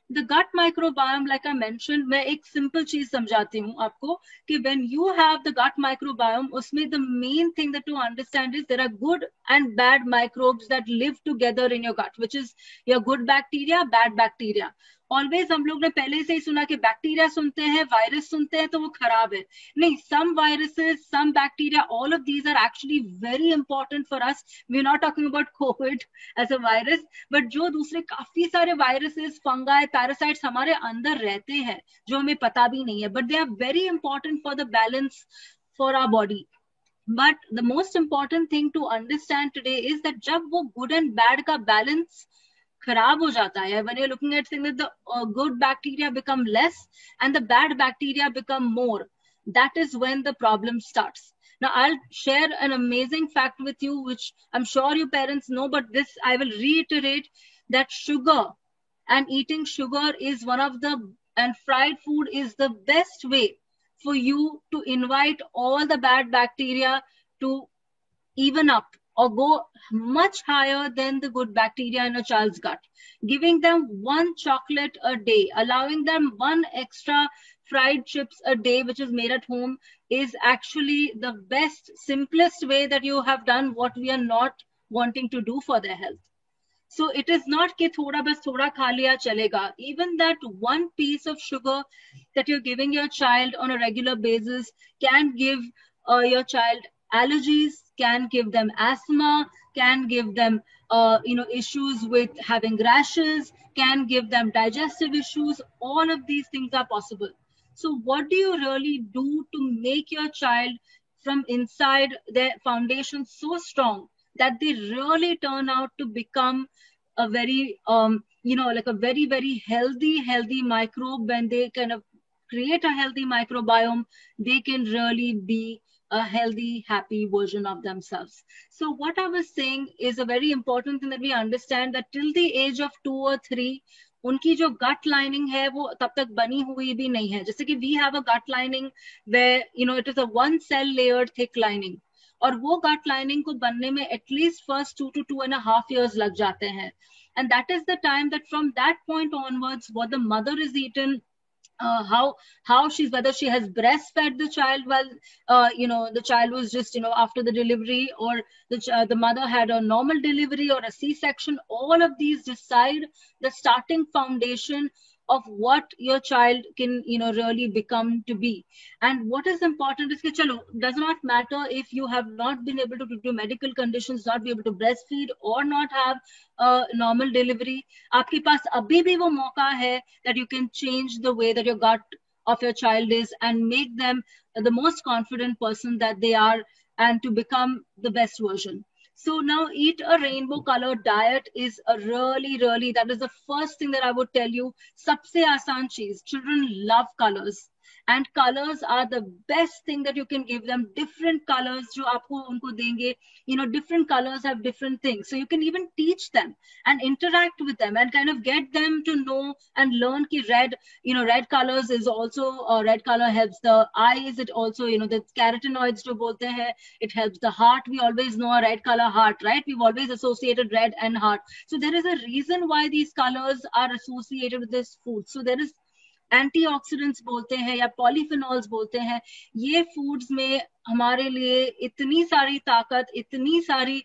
the gut microbiome, like I mentioned, मैं एक simple चीज समझाती हूँ आपको कि when you have the gut microbiome, उसमें the main thing that to understand is there are good and bad microbes that live together in your gut, which is your good bacteria, bad bacteria. Always हम लोग ने पहले से ही सुना कि bacteria सुनते हैं, वायरस सुनते हैं तो वो खराब है. नहीं, some viruses, some bacteria, all of these are actually very important for us. We're not talking about COVID as a virus, but जो दूसरे काफी सारे viruses, fungi, parasites हमारे अंदर रहते हैं जो हमें पता भी नहीं है, but they are very important for the balance for our body. But the most important thing to understand today is that जब वो good and bad का balance खराब हो जाता है, when you're looking at things that the good bacteria become less and the bad bacteria become more, that is when the problem starts. Now, I'll share an amazing fact with you, which I'm sure you parents know, but this I will reiterate, that sugar and eating sugar is and fried food is the best way for you to invite all the bad bacteria to even up or go much higher than the good bacteria in a child's gut. Giving them one chocolate a day, allowing them one extra fried chips a day, which is made at home, is actually the best, simplest way that you have done what we are not wanting to do for their health. So it is not कि थोड़ा बस थोड़ा खा लिया चलेगा. Even that one piece of sugar that you're giving your child on a regular basis can give your child allergies, can give them asthma, can give them issues with having rashes, can give them digestive issues. All of these things are possible. So what do you really do to make your child from inside their foundation so strong that they really turn out to become a very like a very, very healthy microbe? When they kind of create a healthy microbiome, they can really be a healthy, happy version of themselves. So what I was saying is a very important thing that we understand, that till the age of 2 or 3, उनकी जो gut lining है वो तब तक बनी हुई भी नहीं है. जैसे कि we have a gut lining where it is a 1 cell layered thick lining, और वो gut lining को बनने में at least first 2 to 2.5 years लग जाते हैं. And that is the time that from that point onwards, what the mother is eaten, how she's, whether she has breastfed the child while the child was just after the delivery, or the mother had a normal delivery or a C-section, all of these decide the starting foundation of what your child can really become to be. And what is important is that does not matter if you have not been able to, due to medical conditions, not be able to breastfeed or not have a normal delivery. आपके पास अभी भी वो मौका है that you can change the way that your gut of your child is and make them the most confident person that they are, and to become the best version. So now eat a rainbow colored diet is a really, that is the first thing that I would tell you. Sabse aasan cheez. Children love colors. And colors are the best thing that you can give them. Different colors jo aapko unko denge, different colors have different things. So you can even teach them and interact with them and kind of get them to know and learn ki red, red colors is also, red color helps the eyes. It also, the carotenoids jo bolte hai, it helps the heart. We always know a red color heart, right? We've always associated red and heart. So there is a reason why these colors are associated with this food. So there is antioxidants बोलते हैं या polyphenols बोलते हैं. ये foods में हमारे लिए इतनी सारी ताकत, इतनी सारी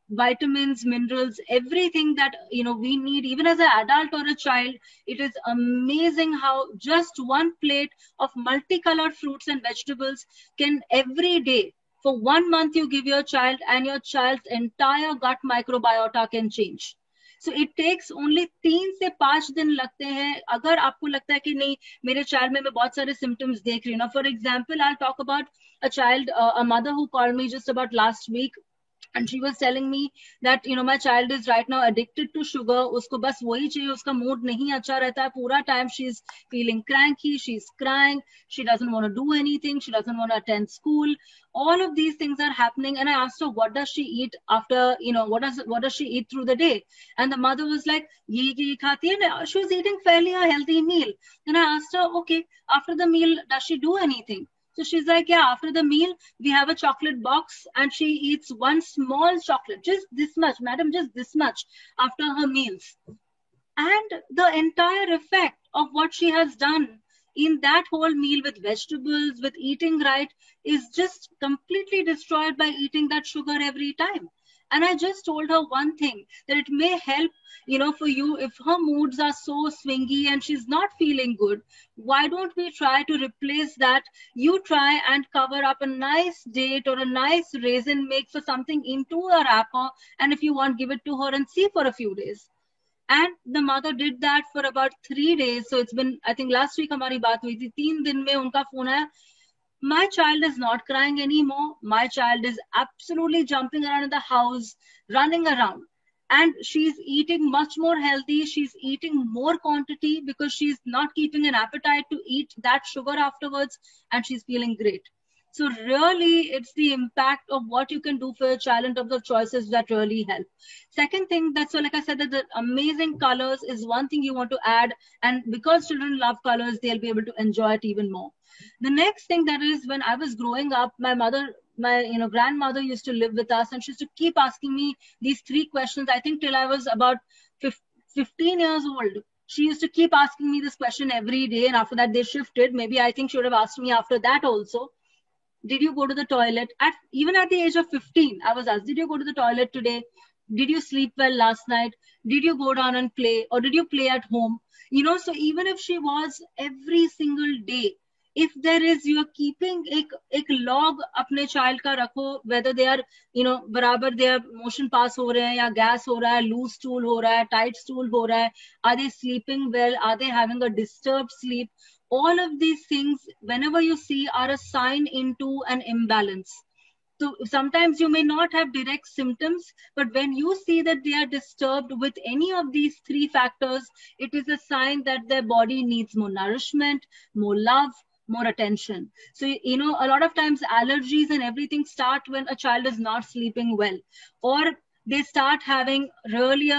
vitamins, minerals, everything that we need, even as an adult or a child. It is amazing how just one plate of multicolored fruits and vegetables can every day for 1 month you give your child, and your child's entire gut microbiota can change. So it takes only 3 से 5 दिन लगते हैं. अगर आपको लगता है कि नहीं मेरे child में मैं बहुत सारे symptoms देख रही हूँ. For example, I'll talk about a child, a mother who called me just about last week. And she was telling me that, my child is right now addicted to sugar. Usko bas wahi chahiye, uska mood nahi acha rehta hai. Pura time she's feeling cranky, she's crying, she doesn't want to do anything, she doesn't want to attend school. All of these things are happening. And I asked her, what does she eat after, what does she eat through the day? And the mother was like, ye khati hai. She was eating fairly a healthy meal. And I asked her, okay, after the meal, does she do anything? So she's like, yeah, after the meal, we have a chocolate box and she eats one small chocolate, just this much, madam, just this much after her meals. And the entire effect of what she has done in that whole meal with vegetables, with eating right, is just completely destroyed by eating that sugar every time. And I just told her one thing, that it may help, for you, if her moods are so swingy and she's not feeling good, why don't we try to replace that? You try and cover up a nice date or a nice raisin, make for something into a wrapper, and if you want, give it to her and see for a few days. And the mother did that for about 3 days. So it's been, I think last week hamari baat hui thi, 3 din mein unka phone aaya. My child is not crying anymore. My child is absolutely jumping around in the house, running around. And she's eating much more healthy. She's eating more quantity because she's not keeping an appetite to eat that sugar afterwards. And she's feeling great. So really, it's the impact of what you can do for your child in terms of choices that really help. Second thing, that's so like I said, that the amazing colors is one thing you want to add. And because children love colors, they'll be able to enjoy it even more. The next thing that is, when I was growing up, my grandmother used to live with us, and she used to keep asking me these 3 questions, I think till I was about 15 years old. She used to keep asking me this question every day, and after that they shifted. Maybe I think she would have asked me after that also. Did you go to the toilet? Even at the age of 15, I was asked, did you go to the toilet today? Did you sleep well last night? Did you go down and play? Or did you play at home? So even if she was every single day, if there is, you are keeping एक log अपने child का रखो, whether they are, बराबर their motion pass हो रहे हैं, या gas हो रहा है, loose stool हो रहा है, tight stool हो रहा है, are they sleeping well? Are they having a disturbed sleep? All of these things, whenever you see, are a sign into an imbalance. So sometimes you may not have direct symptoms, but when you see that they are disturbed with any of these 3 factors, it is a sign that their body needs more nourishment, more love, more attention. So, a lot of times allergies and everything start when a child is not sleeping well, or they start having really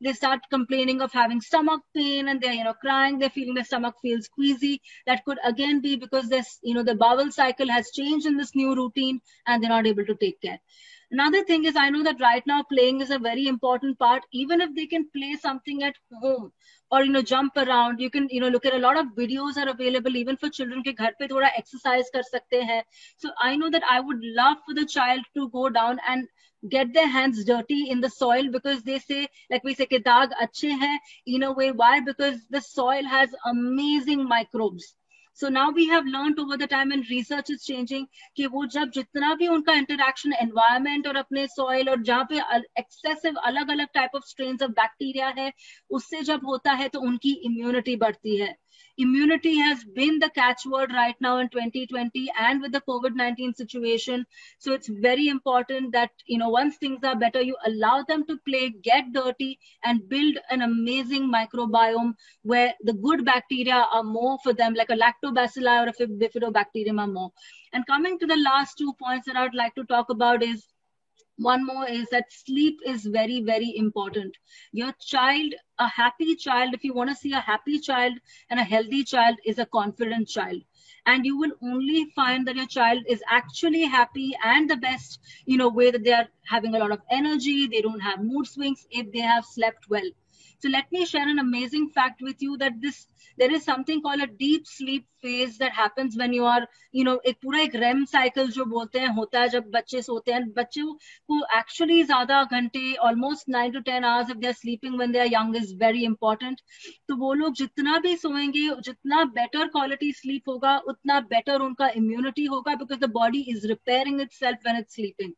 they start complaining of having stomach pain, and they're, crying, they're feeling the stomach feels squeezy. That could again be because this, the bowel cycle has changed in this new routine, and they're not able to take care. Another thing is, I know that right now playing is a very important part. Even if they can play something at home, or jump around, you can look at a lot of videos are available even for children के घर पे थोड़ा exercise कर सकते हैं. So I know that I would love for the child to go down and get their hands dirty in the soil, because they say, like we say, कि दाग अच्छे हैं in a way. Why? Because the soil has amazing microbes. So now we have learned over the time, and research is changing, कि वो जब जितना भी उनका interaction environment और अपने soil और जहाँ पे excessive अलग अलग type of strains of bacteria है, उससे जब होता है तो उनकी immunity बढ़ती है. Immunity has been the catchword right now in 2020 and with the COVID-19 situation. So it's very important that, once things are better, you allow them to play, get dirty, and build an amazing microbiome where the good bacteria are more for them, like a lactobacilli or a bifidobacterium are more. And coming to the last 2 points that I would like to talk about is, one more is that sleep is very, very important. Your child, a happy child, if you want to see a happy child and a healthy child, is a confident child. And you will only find that your child is actually happy and the best, way that they are having a lot of energy, they don't have mood swings, if they have slept well. So let me share an amazing fact with you, that there is something called a deep sleep phase that happens when you are, एक पूरा एक REM cycle जो बोलते हैं होता है जब बच्चे सोते हैं. बच्चे को actually ज़्यादा घंटे, almost 9 to 10 hours if they are sleeping when they are young is very important. तो वो लोग जितना भी सोएंगे, जितना better quality sleep होगा, उतना better उनका immunity होगा, because the body is repairing itself when it's sleeping.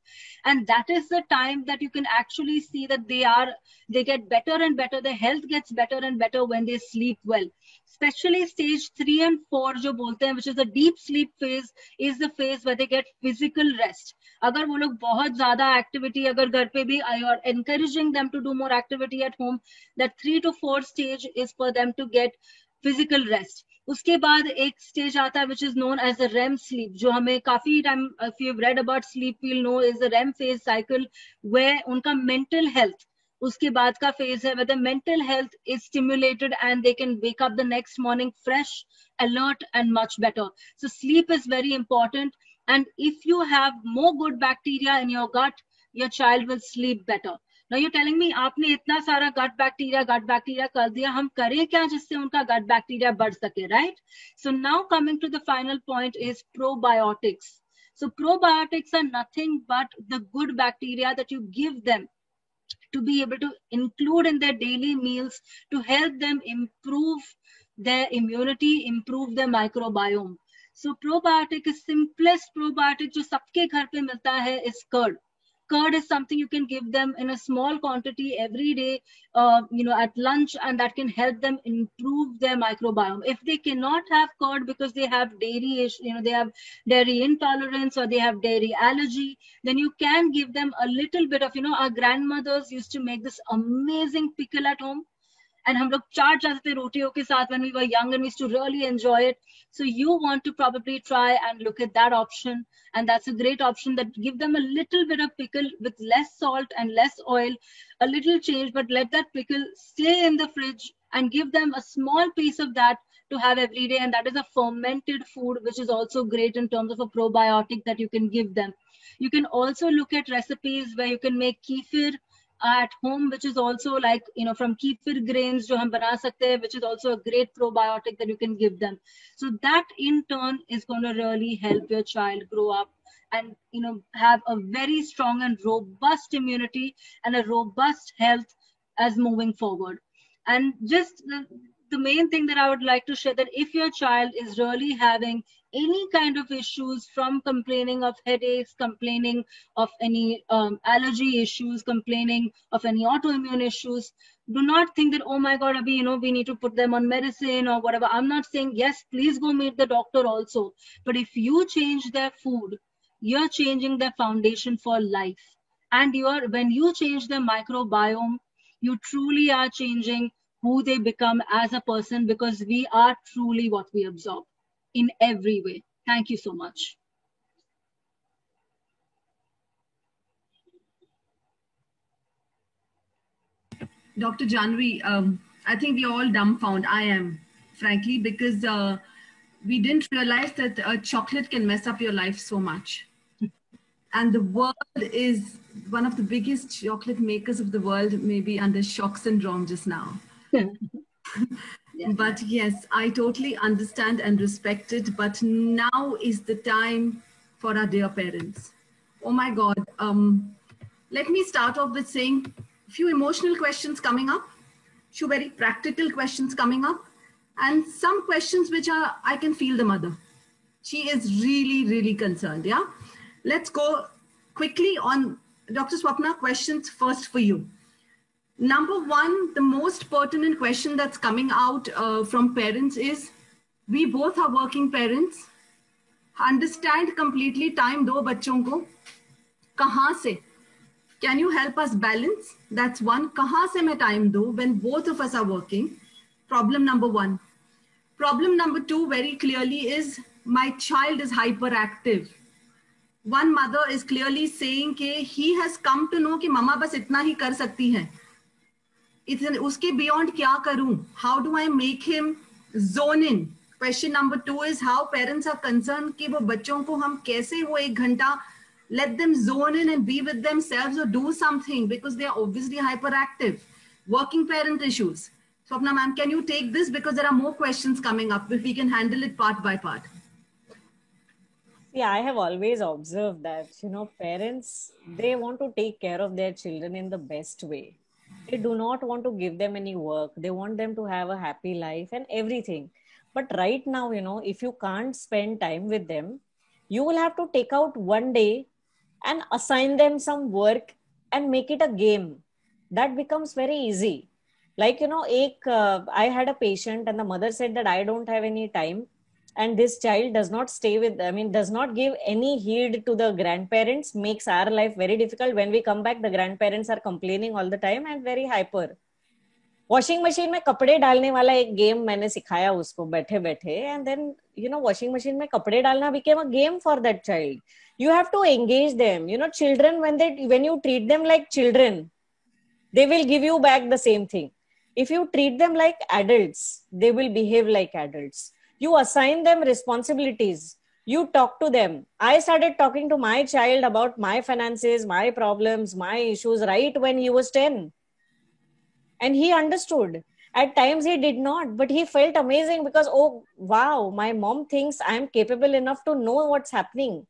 And that is the time that you can actually see that they get better and better, their health gets better and better when they sleep well. Especially stage 3 and 4 जो बोलते हैं, which is the deep sleep phase, is the phase where they get physical rest. अगर वो लोग बहुत ज़्यादा activity अगर घर पे भी, or encouraging them to do more activity at home, that 3 to 4 stage is for them to get physical rest. उसके बाद एक stage आता है which is known as the REM sleep, जो हमें काफी time, if you've read about sleep, you'll know is the REM phase cycle, where उनका mental health, उसके बाद का phase है where the mental health is stimulated and they can wake up the next morning fresh, alert, and much better. So sleep is very important, and if you have more good bacteria in your gut, your child will sleep better. Now you're telling me आपने इतना सारा gut bacteria कर दिया, हम करें क्या जिससे उनका gut bacteria बढ़ सके, right? So now coming to the final point is probiotics. So probiotics are nothing but the good bacteria that you give them to be able to include in their daily meals to help them improve their immunity, improve their microbiome. So probiotic is simplest probiotic जो सबके घर पे मिलता है is curd. Curd is something you can give them in a small quantity every day, at lunch, and that can help them improve their microbiome. If they cannot have curd because they have dairy, they have dairy intolerance or they have dairy allergy, then you can give them a little bit of, our grandmothers used to make this amazing pickle at home. and हम लोग चाट जाते थे रोटियों के साथ when we were young, and we used to really enjoy it. So you want to probably try and look at that option, and that's a great option. That give them a little bit of pickle with less salt and less oil, a little change, but let that pickle stay in the fridge and give them a small piece of that to have every day. And that is a fermented food, which is also great in terms of a probiotic that you can give them. You can also look at recipes where you can make kefir at home, which is also like, from kefir grains jo hum bana sakte hai, which is also a great probiotic that you can give them. So that in turn is going to really help your child grow up and, have a very strong and robust immunity and a robust health as moving forward. And just the main thing that I would like to share, that if your child is really having any kind of issues, from complaining of headaches, complaining of any allergy issues, complaining of any autoimmune issues, do not think that, oh my God, Abhi, we need to put them on medicine or whatever. I'm not saying, yes, please go meet the doctor also. But if you change their food, you're changing their foundation for life. And when you change their microbiome, you truly are changing who they become as a person, because we are truly what we absorb in every way. Thank you so much. Dr. Janvi, I think we're all dumbfounded. I am, frankly, because we didn't realize that chocolate can mess up your life so much. And the world is one of the biggest chocolate makers of the world, maybe under shock syndrome just now. Yeah. But yes, I totally understand and respect it. But now is the time for our dear parents. Oh my God. Let me start off with saying a few emotional questions coming up, few very practical questions coming up, and some questions which are, I can feel the mother. She is really, really concerned. Yeah. Let's go quickly on Dr. Swapna, questions first for you. Number one, the most pertinent question that's coming out from parents is, we both are working parents, understand completely time do bachon ko, kahan se? Can you help us balance? That's one. Kahan se main time do when both of us are working? Problem number one. Problem number two, very clearly, is my child is hyperactive. One mother is clearly saying that he has come to know कि mama बस इतना ही कर सकती है. उसके beyond क्या करूं? How do I make him zone in? Question number two is how parents are concerned कि वो बच्चों को हम कैसे वो 1 घंटा let them zone in and be with themselves or do something, because they are obviously hyperactive. Working parent issues. Swapna ma'am, can you take this, because there are more questions coming up, if we can handle it part by part. Yeah, I have always observed that, parents, they want to take care of their children in the best way. They do not want to give them any work. They want them to have a happy life and everything. But right now, if you can't spend time with them, you will have to take out one day and assign them some work and make it a game. That becomes very easy. Like, I had a patient and the mother said that I don't have any time. And this child does not does not give any heed to the grandparents, makes our life very difficult. When we come back, the grandparents are complaining all the time and very hyper. Washing machine में कपड़े डालने वाला एक game मैंने सिखाया उसको बैठे बैठे, and then washing machine में कपड़े डालना became a game for that child. You have to engage them. Children, when you treat them like children, they will give you back the same thing. If you treat them like adults, they will behave like adults. You assign them responsibilities. You talk to them. I started talking to my child about my finances, my problems, my issues right when he was 10. And he understood. At times he did not, but he felt amazing because, oh, wow, my mom thinks I'm capable enough to know what's happening.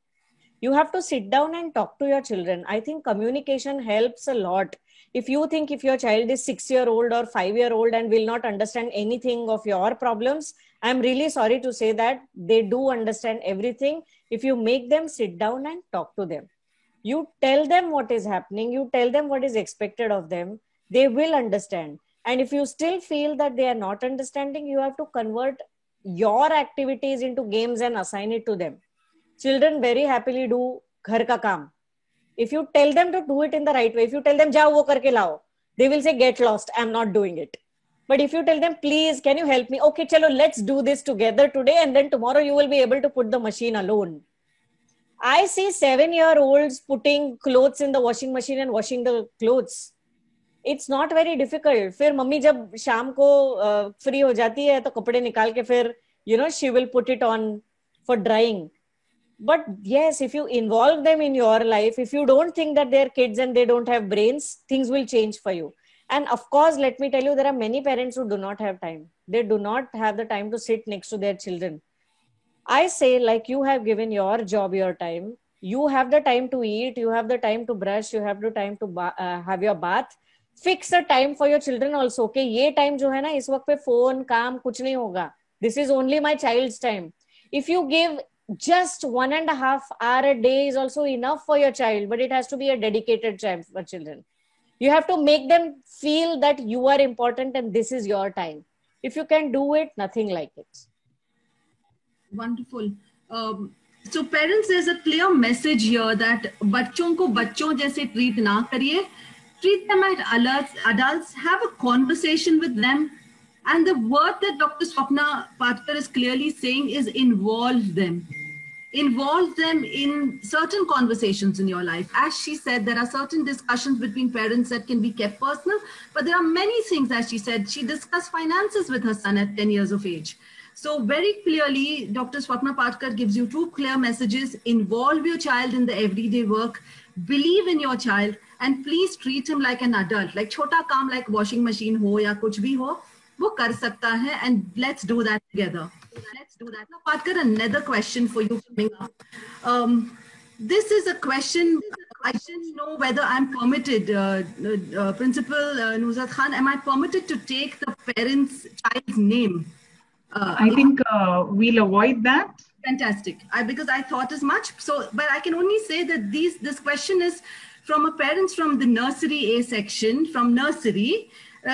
You have to sit down and talk to your children. I think communication helps a lot. If you think if your child is 6-year-old or 5-year-old and will not understand anything of your problems, I'm really sorry to say that they do understand everything if you make them sit down and talk to them. You tell them what is happening. You tell them what is expected of them. They will understand. And if you still feel that they are not understanding, you have to convert your activities into games and assign it to them. Children very happily do ghar ka kaam. If you tell them to do it in the right way, if you tell them, jao wo karke lao, they will say, get lost, I'm not doing it. But if you tell them, please, can you help me? Okay, chalo, let's do this together today. And then tomorrow you will be able to put the machine alone. I see 7-year-olds putting clothes in the washing machine and washing the clothes. It's not very difficult. फिर mummy जब शाम को free हो जाती है तो कपड़े निकाल के फिर, she will put it on for drying. But yes, if you involve them in your life, if you don't think that they're kids and they don't have brains, things will change for you. And of course, let me tell you, there are many parents who do not have time. They do not have the time to sit next to their children. I say, like you have given your job your time, you have the time to eat, you have the time to brush, you have the time to have your bath. Fix a time for your children also. Okay, ये time जो है ना, इस वक्त पे phone, काम, कुछ नहीं होगा. This is only my child's time. If you give just 1.5 hours a day is also enough for your child, but it has to be a dedicated time for children. You have to make them feel that you are important and this is your time. If you can do it, nothing like it. Wonderful. So parents, there's a clear message here that बच्चों को बच्चों जैसे treat ना करिए. Treat them as adults. Have a conversation with them. And the word that Dr. Swapna Patkar is clearly saying is involve them. Involve them in certain conversations in your life. As she said, there are certain discussions between parents that can be kept personal, but there are many things, as she said. She discussed finances with her son at 10 years of age. So very clearly, Dr. Swapna Patkar gives you two clear messages. Involve your child in the everyday work. Believe in your child. And please treat him like an adult. Like छोटा काम, like washing machine हो या कुछ भी हो, वो कर सकता है. And let's do that together. Let's do that. Now, Patkar, another question for you coming up. This is a question. I didn't know whether I'm permitted, Principal Nuzhat Khan, am I permitted to take the parent's child's name? I think we'll avoid that. Fantastic. Because I thought as much. So, but I can only say that this question is from a parent from the nursery A section, from nursery.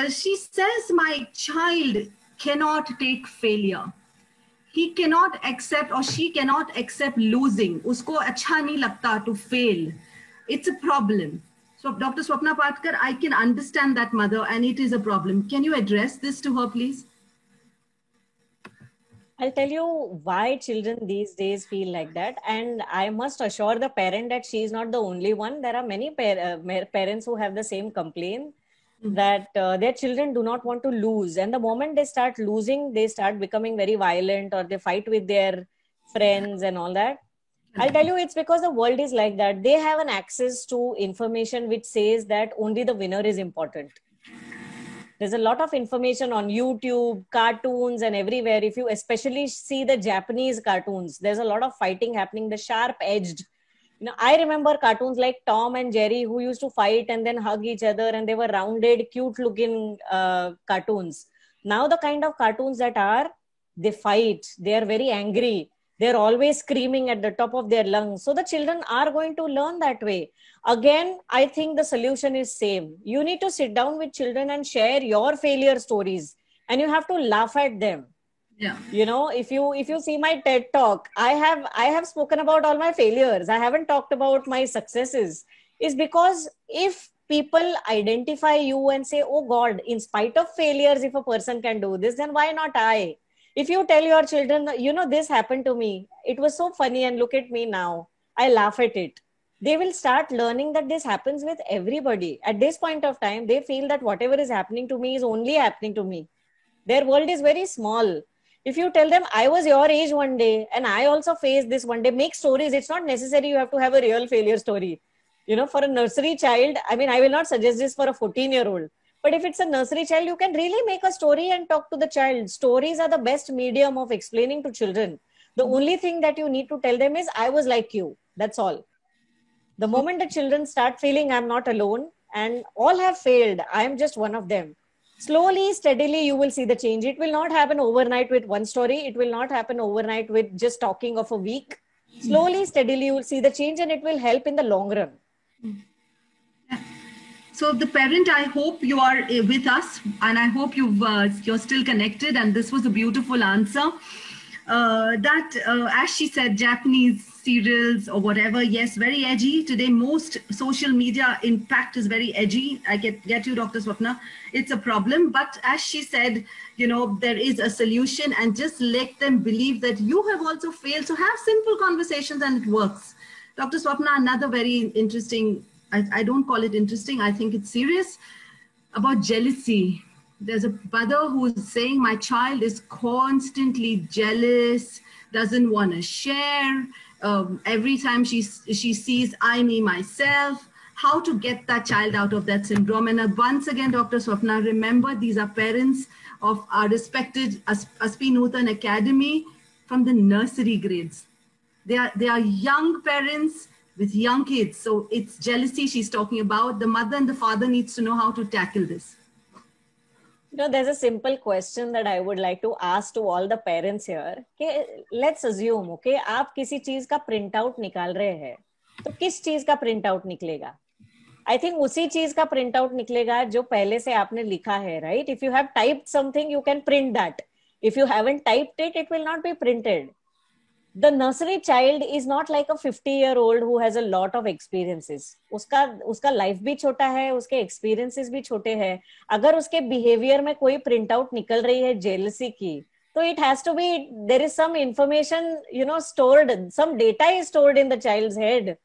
She says, my child cannot take failure. He cannot accept or she cannot accept losing. Usko acha nahi lagta to fail. It's a problem. So Dr. Swapna Patkar, I can understand that mother and it is a problem. Can you address this to her, please? I'll tell you why children these days feel like that. And I must assure the parent that she is not the only one. There are many parents who have the same complaint that their children do not want to lose. And the moment they start losing, they start becoming very violent or they fight with their friends and all that. I'll tell you, it's because the world is like that. They have an access to information which says that only the winner is important. There's a lot of information on YouTube, cartoons and everywhere. If you especially see the Japanese cartoons, there's a lot of fighting happening, the sharp-edged. I remember cartoons like Tom and Jerry who used to fight and then hug each other and they were rounded, cute-looking cartoons. Now the kind of cartoons that are, they fight, they are very angry. They're always screaming at the top of their lungs. So the children are going to learn that way. Again, I think the solution is same. You need to sit down with children and share your failure stories. And you have to laugh at them. Yeah. If you see my TED talk, I have spoken about all my failures. I haven't talked about my successes. It's because if people identify you and say, oh God, in spite of failures, if a person can do this, then why not I? If you tell your children, this happened to me, it was so funny and look at me now, I laugh at it. They will start learning that this happens with everybody. At this point of time, they feel that whatever is happening to me is only happening to me. Their world is very small. If you tell them, I was your age one day and I also faced this one day, make stories. It's not necessary you have to have a real failure story. For a nursery child, I will not suggest this for a 14-year-old. But if it's a nursery child, you can really make a story and talk to the child. Stories are the best medium of explaining to children. The only thing that you need to tell them is, I was like you. That's all. The moment the children start feeling I'm not alone and all have failed, I am just one of them. Slowly, steadily, you will see the change. It will not happen overnight with one story. It will not happen overnight with just talking of a week. Slowly, steadily, you will see the change and it will help in the long run. So the parent, I hope you are with us and I hope you're still connected and this was a beautiful answer. As she said, Japanese serials or whatever, yes, very edgy. Today, most social media impact is very edgy. I get you, Dr. Swapna. It's a problem. But as she said, there is a solution, and just let them believe that you have also failed. So have simple conversations and it works. Dr. Swapna, another very interesting, I don't call it interesting, I think it's serious, about jealousy. There's a mother who's saying, my child is constantly jealous, doesn't want to share. Every time she sees I, me, myself. How to get that child out of that syndrome? And once again, Dr. Swapna, remember, these are parents of our respected Aspi Nutan Academy from the nursery grades. They are young parents with young kids. So it's jealousy she's talking about. The mother and the father needs to know how to tackle this. There's a simple question that I would like to ask to all the parents here. Okay, let's assume, okay, आप किसी चीज का print out निकाल रहे हैं, तो किस चीज का प्रिंट आउट निकलेगा? I think उसी चीज का प्रिंट आउट निकलेगा जो पहले से आपने लिखा है, right? If you have typed something, you can print that. If you haven't typed it, it will not be printed. The nursery child is not like a 50-year-old who has a lot of experiences. उसका life भी छोटा है, उसके experiences भी छोटे हैं. अगर उसके बिहेवियर में कोई प्रिंट आउट निकल रही है जेलसी की, तो it has to be, there is some information, stored, some data is stored in the child's head.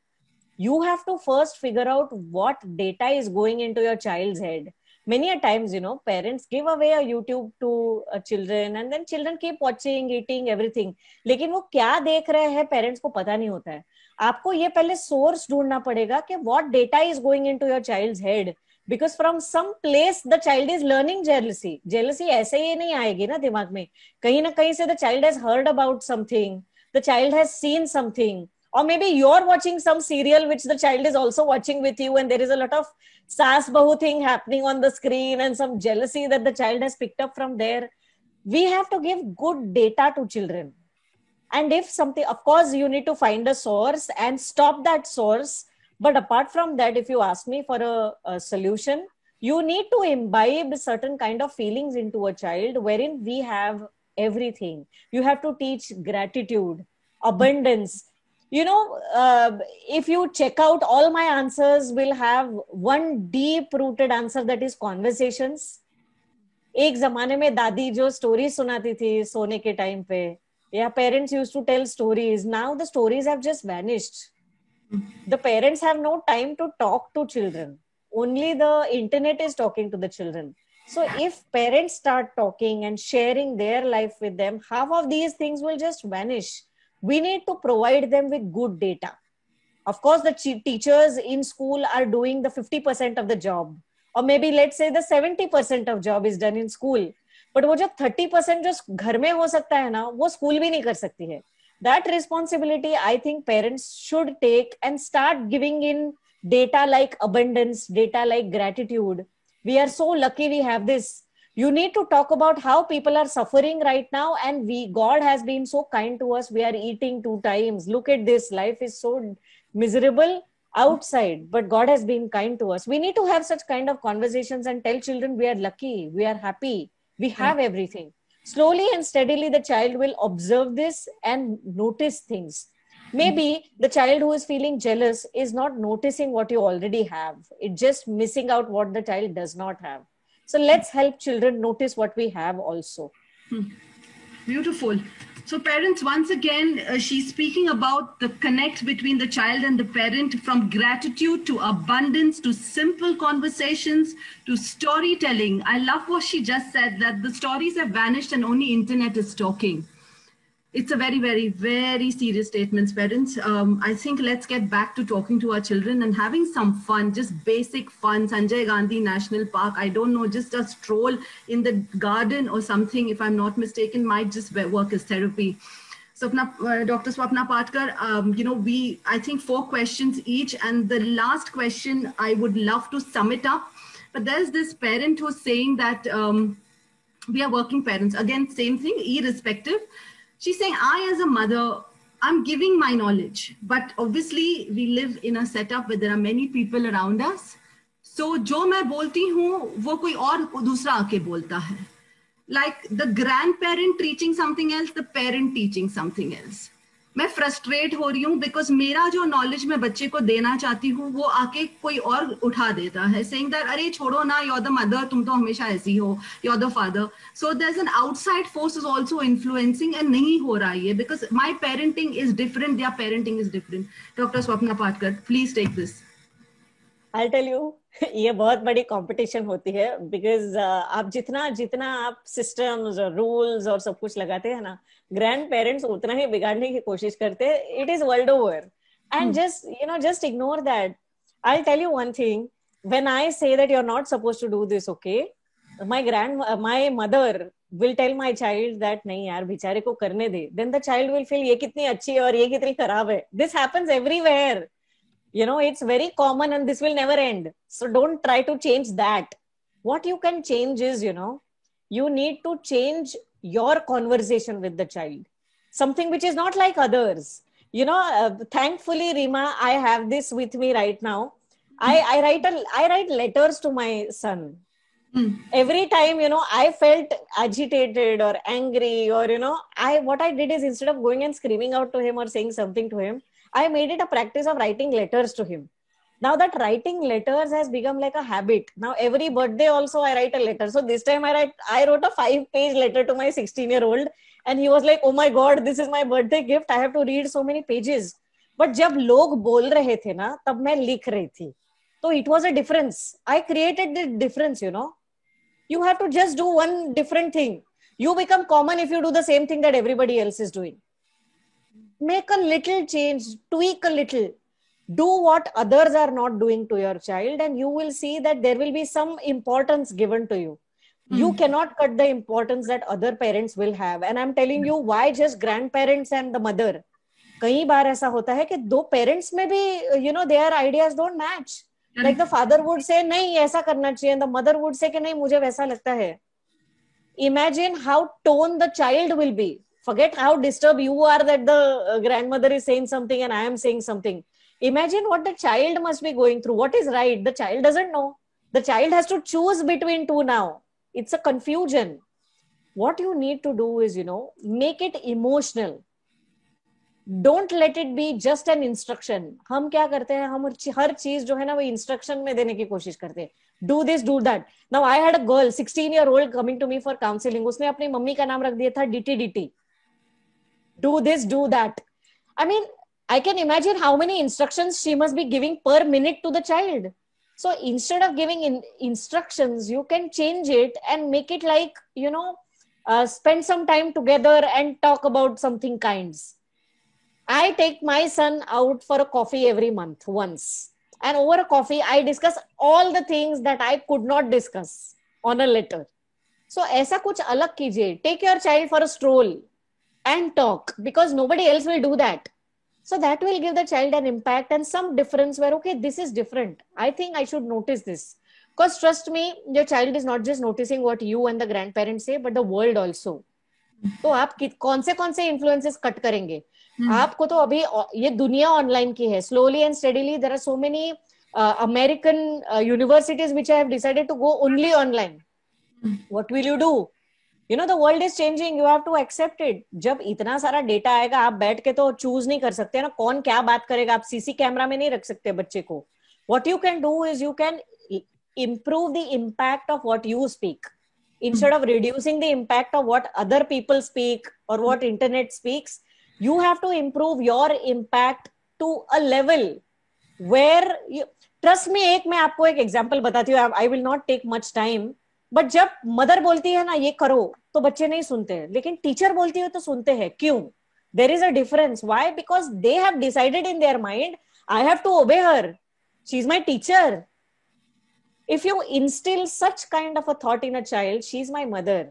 You have to first figure out what data is going into your child's head. Many a times, parents give away a YouTube to children and then children keep watching, eating, everything. लेकिन वो क्या देख रहे हैं parents को पता नहीं होता है. आपको ये पहले source ढूंढना पड़ेगा कि what data is going into your child's head. Because from some place the child is learning jealousy. Jealousy ऐसे ही नहीं आएगी ना दिमाग में. कहीं ना कहीं से the child has heard about something. The child has seen something. Or maybe you're watching some serial which the child is also watching with you, and there is a lot of saas bahu thing happening on the screen and some jealousy that the child has picked up from there. We have to give good data to children. And if something, of course, you need to find a source and stop that source. But apart from that, if you ask me for a solution, you need to imbibe certain kind of feelings into a child wherein we have everything. You have to teach gratitude, abundance. If you check out, all my answers will have one deep rooted answer, that is conversations. एक जमाने में दादी जो stories सुनाती थी सोने के time पे, या parents used to tell stories. Now the stories have just vanished. The parents have no time to talk to children. Only the internet is talking to the children. So if parents start talking and sharing their life with them, half of these things will just vanish. We need to provide them with good data. Of course, the teachers in school are doing the 50% of the job. Or maybe let's say the 70% of job is done in school. But वो जो 30% जो घर में हो सकता है ना, वो school भी नहीं कर सकती है. That responsibility, I think parents should take and start giving in data like abundance, data like gratitude. We are so lucky we have this. You need to talk about how people are suffering right now, and God has been so kind to us. We are eating 2 times. Look at this. Life is so miserable outside, but God has been kind to us. We need to have such kind of conversations and tell children we are lucky, we are happy, we have everything. Slowly and steadily, the child will observe this and notice things. Maybe the child who is feeling jealous is not noticing what you already have. It's just missing out what the child does not have. So let's help children notice what we have also. Beautiful. So parents, once again, she's speaking about the connect between the child and the parent, from gratitude to abundance, to simple conversations, to storytelling. I love what she just said, that the stories have vanished and only internet is talking. It's a very, very, very serious statement, parents. I think let's get back to talking to our children and having some fun, just basic fun. Sanjay Gandhi National Park, I don't know, just a stroll in the garden or something, if I'm not mistaken, might just work as therapy. So, Dr. Swapna Patkar, I think 4 questions each. And the last question, I would love to sum it up. But there's this parent who's saying that we are working parents. Again, same thing, irrespective. She's saying, I as a mother, I'm giving my knowledge, but obviously we live in a setup where there are many people around us. So जो मैं बोलती हूँ, वो कोई और दूसरा आके बोलता है. like the grandparent teaching something else, the parent teaching something else. मैं फ्रस्ट्रेट हो रही हूँ बिकॉज मेरा जो नॉलेज मैं बच्चे को देना चाहती हूँ वो आके कोई और उठा देता है, सेइंग दैट अरे छोड़ो ना, यू आर द मदर, तुम तो हमेशा ऐसी हो, you are the father. So there is an outside force is also influencing and नहीं हो रहा है because my parenting is different, there parenting is different. Doctor Swapna Patkar, please take this. I'll tell you, ये बहुत बड़ी कंपटीशन होती है because आप जितना आप सिस्टम्स और रूल्स और सब कुछ लगाते हैं ना, ग्रैंड पेरेंट्स उतना ही बिगाड़ने की कोशिश करते हैं. It is world over and just ignore that. I'll tell you one thing, when I say that you're not supposed to do this, okay, my mother will tell my child that नहीं यार बेचारे को करने दे, then the child will feel ये कितनी अच्छी है और ये कितनी खराब है. This happens everywhere. It's very common and this will never end. So don't try to change that. What you can change is, you need to change your conversation with the child. Something which is not like others. Thankfully, Rima, I have this with me right now. I write letters to my son. Every time, I felt agitated or angry or, what I did is instead of going and screaming out to him or saying something to him, I made it a practice of writing letters to him. Now that writing letters has become like a habit. Now every birthday also I write a letter. So this time I wrote a 5-page letter to my 16-year-old and he was like, oh my God, this is my birthday gift. I have to read so many pages. But जब लोग बोल रहे थे ना, तब मैं लिख रही थी. So it was a difference. I created the difference, You have to just do one different thing. You become common if you do the same thing that everybody else is doing. Make a little change, tweak a little. Do what others are not doing to your child and you will see that there will be some importance given to you. You cannot cut the importance that other parents will have. And I'm telling you, why just grandparents and the mother? कई बार ऐसा होता है कि दो parents में भी, their ideas don't match. Like the father would say, नहीं ऐसा करना चाहिए. And the mother would say कि नहीं मुझे वैसा लगता है. Imagine how torn the child will be. Forget how disturbed you are that the grandmother is saying something and I am saying something. Imagine what the child must be going through. What is right? The child doesn't know. The child has to choose between two now. It's a confusion. What you need to do is, make it emotional. Don't let it be just an instruction. हम क्या करते हैं, हम हर चीज जो है ना वो instruction में देने की कोशिश करते हैं. Do this, do that. Now I had a girl, 16-year-old coming to me for counseling. उसने अपनी मम्मी का नाम रख दिया था DTDT. Do this, do that. I mean, I can imagine how many instructions she must be giving per minute to the child. So instead of giving instructions, you can change it and make it like, spend some time together and talk about something kinds. I take my son out for a coffee every month once. And over a coffee, I discuss all the things that I could not discuss on a letter. So ऐसा कुछ अलग कीजिए. Take your child for a stroll and talk because nobody else will do that. So that will give the child an impact and some difference where, okay, this is different. I think I should notice this. Because trust me, your child is not just noticing what you and the grandparents say, but the world also. तो आप कौन से influences cut करेंगे? आपको तो अभी ये दुनिया ऑनलाइन की है. Slowly and steadily, there are so many American universities which have decided to go only online. What will you do? The world is changing. You have to accept it. जब इतना सारा डेटा आएगा, आप बैठ के तो चूज नहीं कर सकते ना कौन क्या बात करेगा. आप सीसी कैमरा में नहीं रख सकते बच्चे को. What you can do is you can improve the impact of what you speak instead of reducing the impact of what other people speak or what internet speaks. You have to improve your impact to a level where trust me. एक मैं आपको एक example बताती हूँ. I will not take much time. But जब mother बोलती है ना ये करो तो बच्चे नहीं सुनते हैं, लेकिन टीचर बोलती है तो सुनते हैं. क्यों? There is a difference. Why? Because they have decided in their mind I have to obey her, she is my teacher. If you instil such kind of a thought in a child, she is my mother,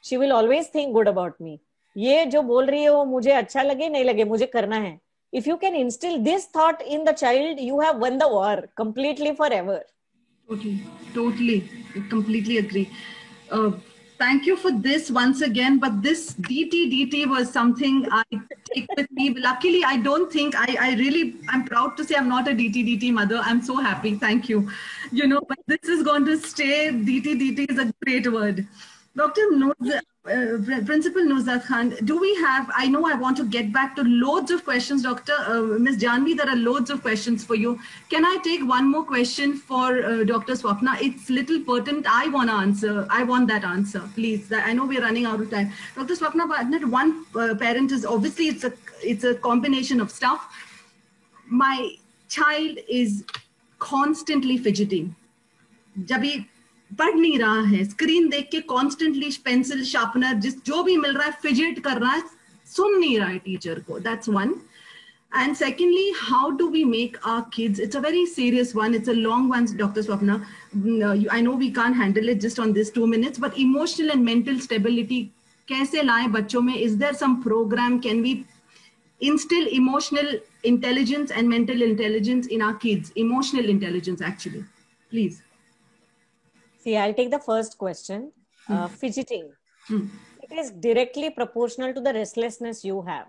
she will always think good about me. ये जो बोल रही है वो मुझे अच्छा लगे नहीं लगे मुझे करना है. If you can instill this thought in the child, you have won the war completely forever. Totally, completely agree. Thank you for this once again. But this DT was something I take with me. Luckily, I don't think I'm proud to say I'm not a DT mother. I'm so happy. Thank you. But this is going to stay. DT is a great word. Dr. Principal Nuzhat Khan, do we have, I know I want to get back to loads of questions, Ms. Janvi, there are loads of questions for you. Can I take one more question for Dr. Swapna? It's little pertinent. I want to answer. I want that answer, please. I know we're running out of time. Dr. Swapna, one parent is, obviously it's a combination of stuff. My child is constantly fidgeting. Jabi पढ़ नहीं रहा है, screen देख के constantly pencil sharpener जो भी मिल रहा है फिजिट कर रहा है, सुन नहीं रहा है टीचर को. That's one. And secondly, how do we make our kids, it's a very serious one, it's a long one, Dr. Swapna. I know we can't handle it just on this 2 minutes, but emotional and mental stability, kaise laye bachon mein? Is there some program? Can we instill emotional intelligence and mental intelligence in our kids? Emotional intelligence, actually. Please. See, I'll take the first question. Fidgeting. It is directly proportional to the restlessness you have.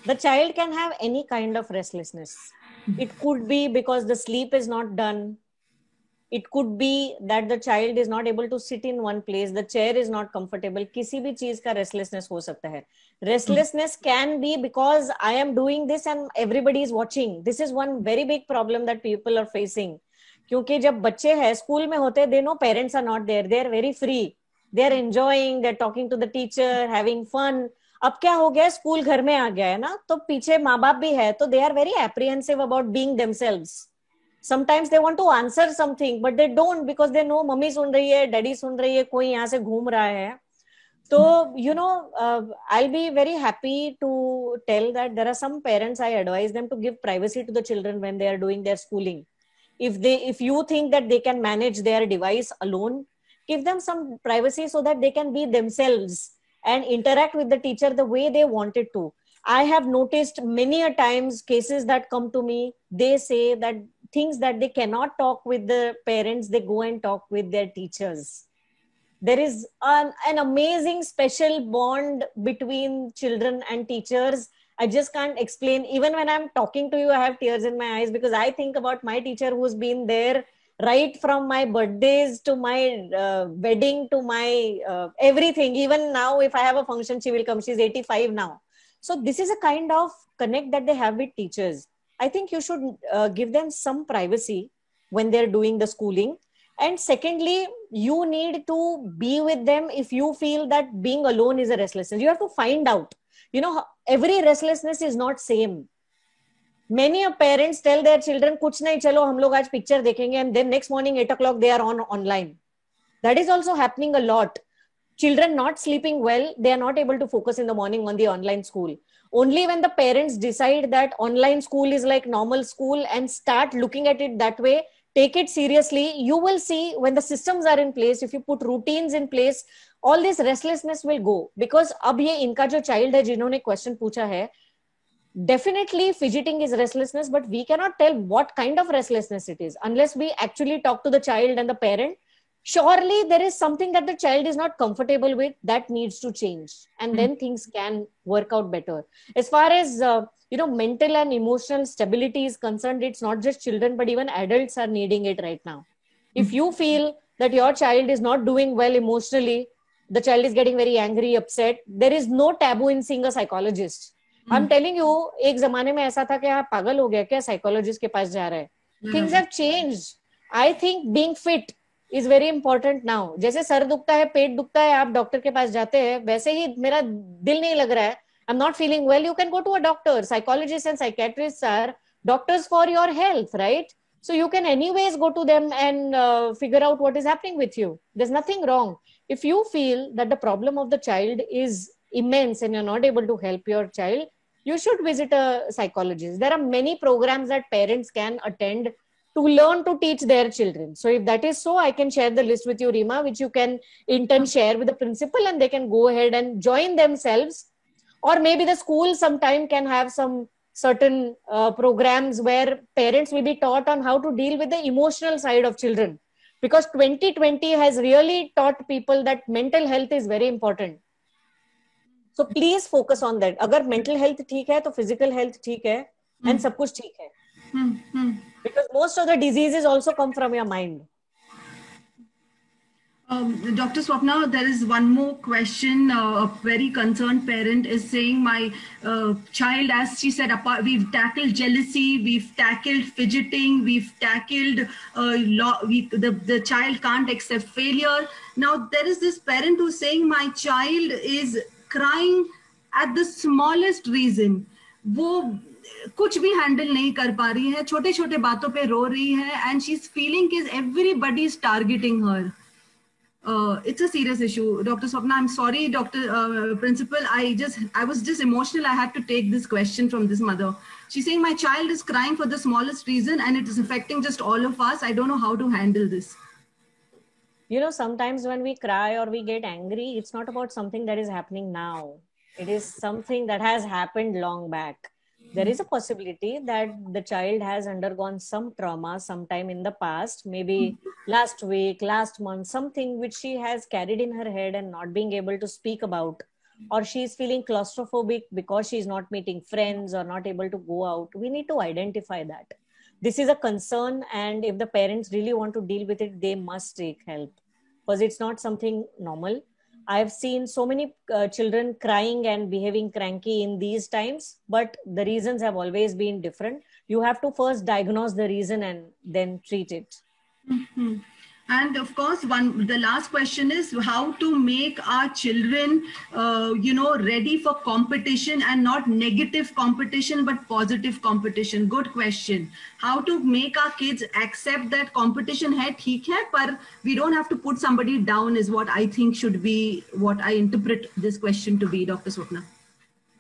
The child can have any kind of restlessness. It could be because the sleep is not done. It could be that the child is not able to sit in one place. The chair is not comfortable. किसी भी चीज का restlessness हो सकता है. Restlessness can be because I am doing this and everybody is watching. This is one very big problem that people are facing. क्योंकि जब बच्चे हैं स्कूल में होते हैं, they know parents are not there. They are very free. They are enjoying. They are talking to the teacher, having fun. अब क्या हो गया, स्कूल घर में आ गया है ना, तो पीछे माँ बाप भी है, तो they are very apprehensive about being themselves. Sometimes they want to answer something, but they don't because they know mummy सुन रही है, डैडी सुन रही है, कोई यहाँ से घूम रहा है. So, you know, I'll be very happy to tell that there are some parents, I advise them to give privacy to the children when they are doing their schooling. If you think that they can manage their device alone, give them some privacy so that they can be themselves and interact with the teacher the way they wanted to. I have noticed many a times cases that come to me, they say that things that they cannot talk with the parents, they go and talk with their teachers. There is an amazing special bond between children and teachers. I just can't explain. Even when I'm talking to you, I have tears in my eyes because I think about my teacher who's been there right from my birthdays to my wedding to my everything. Even now, if I have a function, she will come. She's 85 now. So this is a kind of connect that they have with teachers. I think you should give them some privacy when they're doing the schooling. And secondly, you need to be with them if you feel that being alone is a restlessness. You have to find out. You know, every restlessness is not same. Many parents tell their children, "Kuch nahi, chalo, hum log aaj picture dekhenge," and then next morning 8 o'clock they are online. That is also happening a lot. Children not sleeping well, they are not able to focus in the morning on the online school. Only when the parents decide that online school is like normal school and start looking at it that way, take it seriously, you will see when the systems are in place, if you put routines in place, all this restlessness will go. Because अब ये इनका जो child है जिन्होंने question पूछा है, definitely fidgeting is restlessness, but we cannot tell what kind of restlessness it is unless we actually talk to the child and the parent. Surely there is something that the child is not comfortable with that needs to change, and then things can work out better. As far as mental and emotional stability is concerned, it's not just children but even adults are needing it right now. If you feel that your child is not doing well emotionally, the child is getting very angry, upset, there is no taboo in seeing a psychologist. I'm telling you, एक जमाने में ऐसा था कि आप पागल हो गया क्या साइकोलॉजिस्ट के पास जा रहा है. Things have changed. I think being fit is very important now. जैसे सर दुखता है, पेट दुखता है, आप डॉक्टर के पास जाते हैं, वैसे ही मेरा दिल नहीं लग रहा है, I'm not feeling well, you can go to a doctor. Psychologists and psychiatrists are doctors for your health, right? So you can anyways go to them and figure out what is happening with you. There's nothing wrong. If you feel that the problem of the child is immense and you're not able to help your child, you should visit a psychologist. There are many programs that parents can attend to learn to teach their children. So if that is so, I can share the list with you, Rima, which you can in turn share with the principal and they can go ahead and join themselves. Or maybe the school sometime can have some certain programs where parents will be taught on how to deal with the emotional side of children. Because 2020 has really taught people that mental health is very important. So please focus on that. अगर mental health ठीक है, तो physical health ठीक है, and सब कुछ ठीक है. Because most of the diseases also come from your mind. Dr. Swapna, there is one more question. A very concerned parent is saying, my child, as she said, we've tackled jealousy, we've tackled fidgeting, we've tackled the child can't accept failure. Now, there is this parent who's saying, my child is crying at the smallest reason. वो कुछ भी handle नहीं कर पा रही है, छोटे छोटे बातों पे रो रही है, and she's feeling is everybody is targeting her. It's a serious issue. Dr. Swapna, I'm sorry, Dr. Principal, I was just emotional. I had to take this question from this mother. She's saying my child is crying for the smallest reason and it is affecting just all of us. I don't know how to handle this. You know, sometimes when we cry or we get angry, it's not about something that is happening now. It is something that has happened long back. There is a possibility that the child has undergone some trauma sometime in the past, maybe last week, last month, something which she has carried in her head and not being able to speak about, or she is feeling claustrophobic because she is not meeting friends or not able to go out. We need to identify that. This is a concern, and if the parents really want to deal with it, they must take help because it's not something normal. I've seen so many children crying and behaving cranky in these times, but the reasons have always been different. You have to first diagnose the reason and then treat it. Mm-hmm. And of course, the last question is how to make our children, ready for competition, and not negative competition, but positive competition. Good question. How to make our kids accept that competition hai, theek hai, par we don't have to put somebody down is what I think should be, what I interpret this question to be, Dr. Swapna.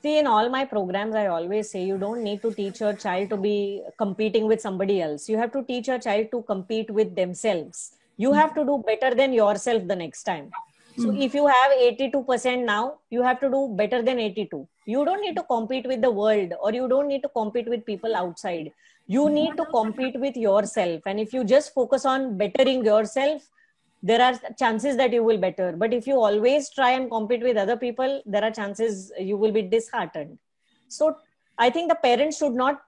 See, in all my programs, I always say you don't need to teach your child to be competing with somebody else. You have to teach your child to compete with themselves. You have to do better than yourself the next time. So if you have 82% now, you have to do better than 82. You don't need to compete with the world, or you don't need to compete with people outside. You need to compete with yourself. And if you just focus on bettering yourself, there are chances that you will better. But if you always try and compete with other people, there are chances you will be disheartened. So I think the parents should not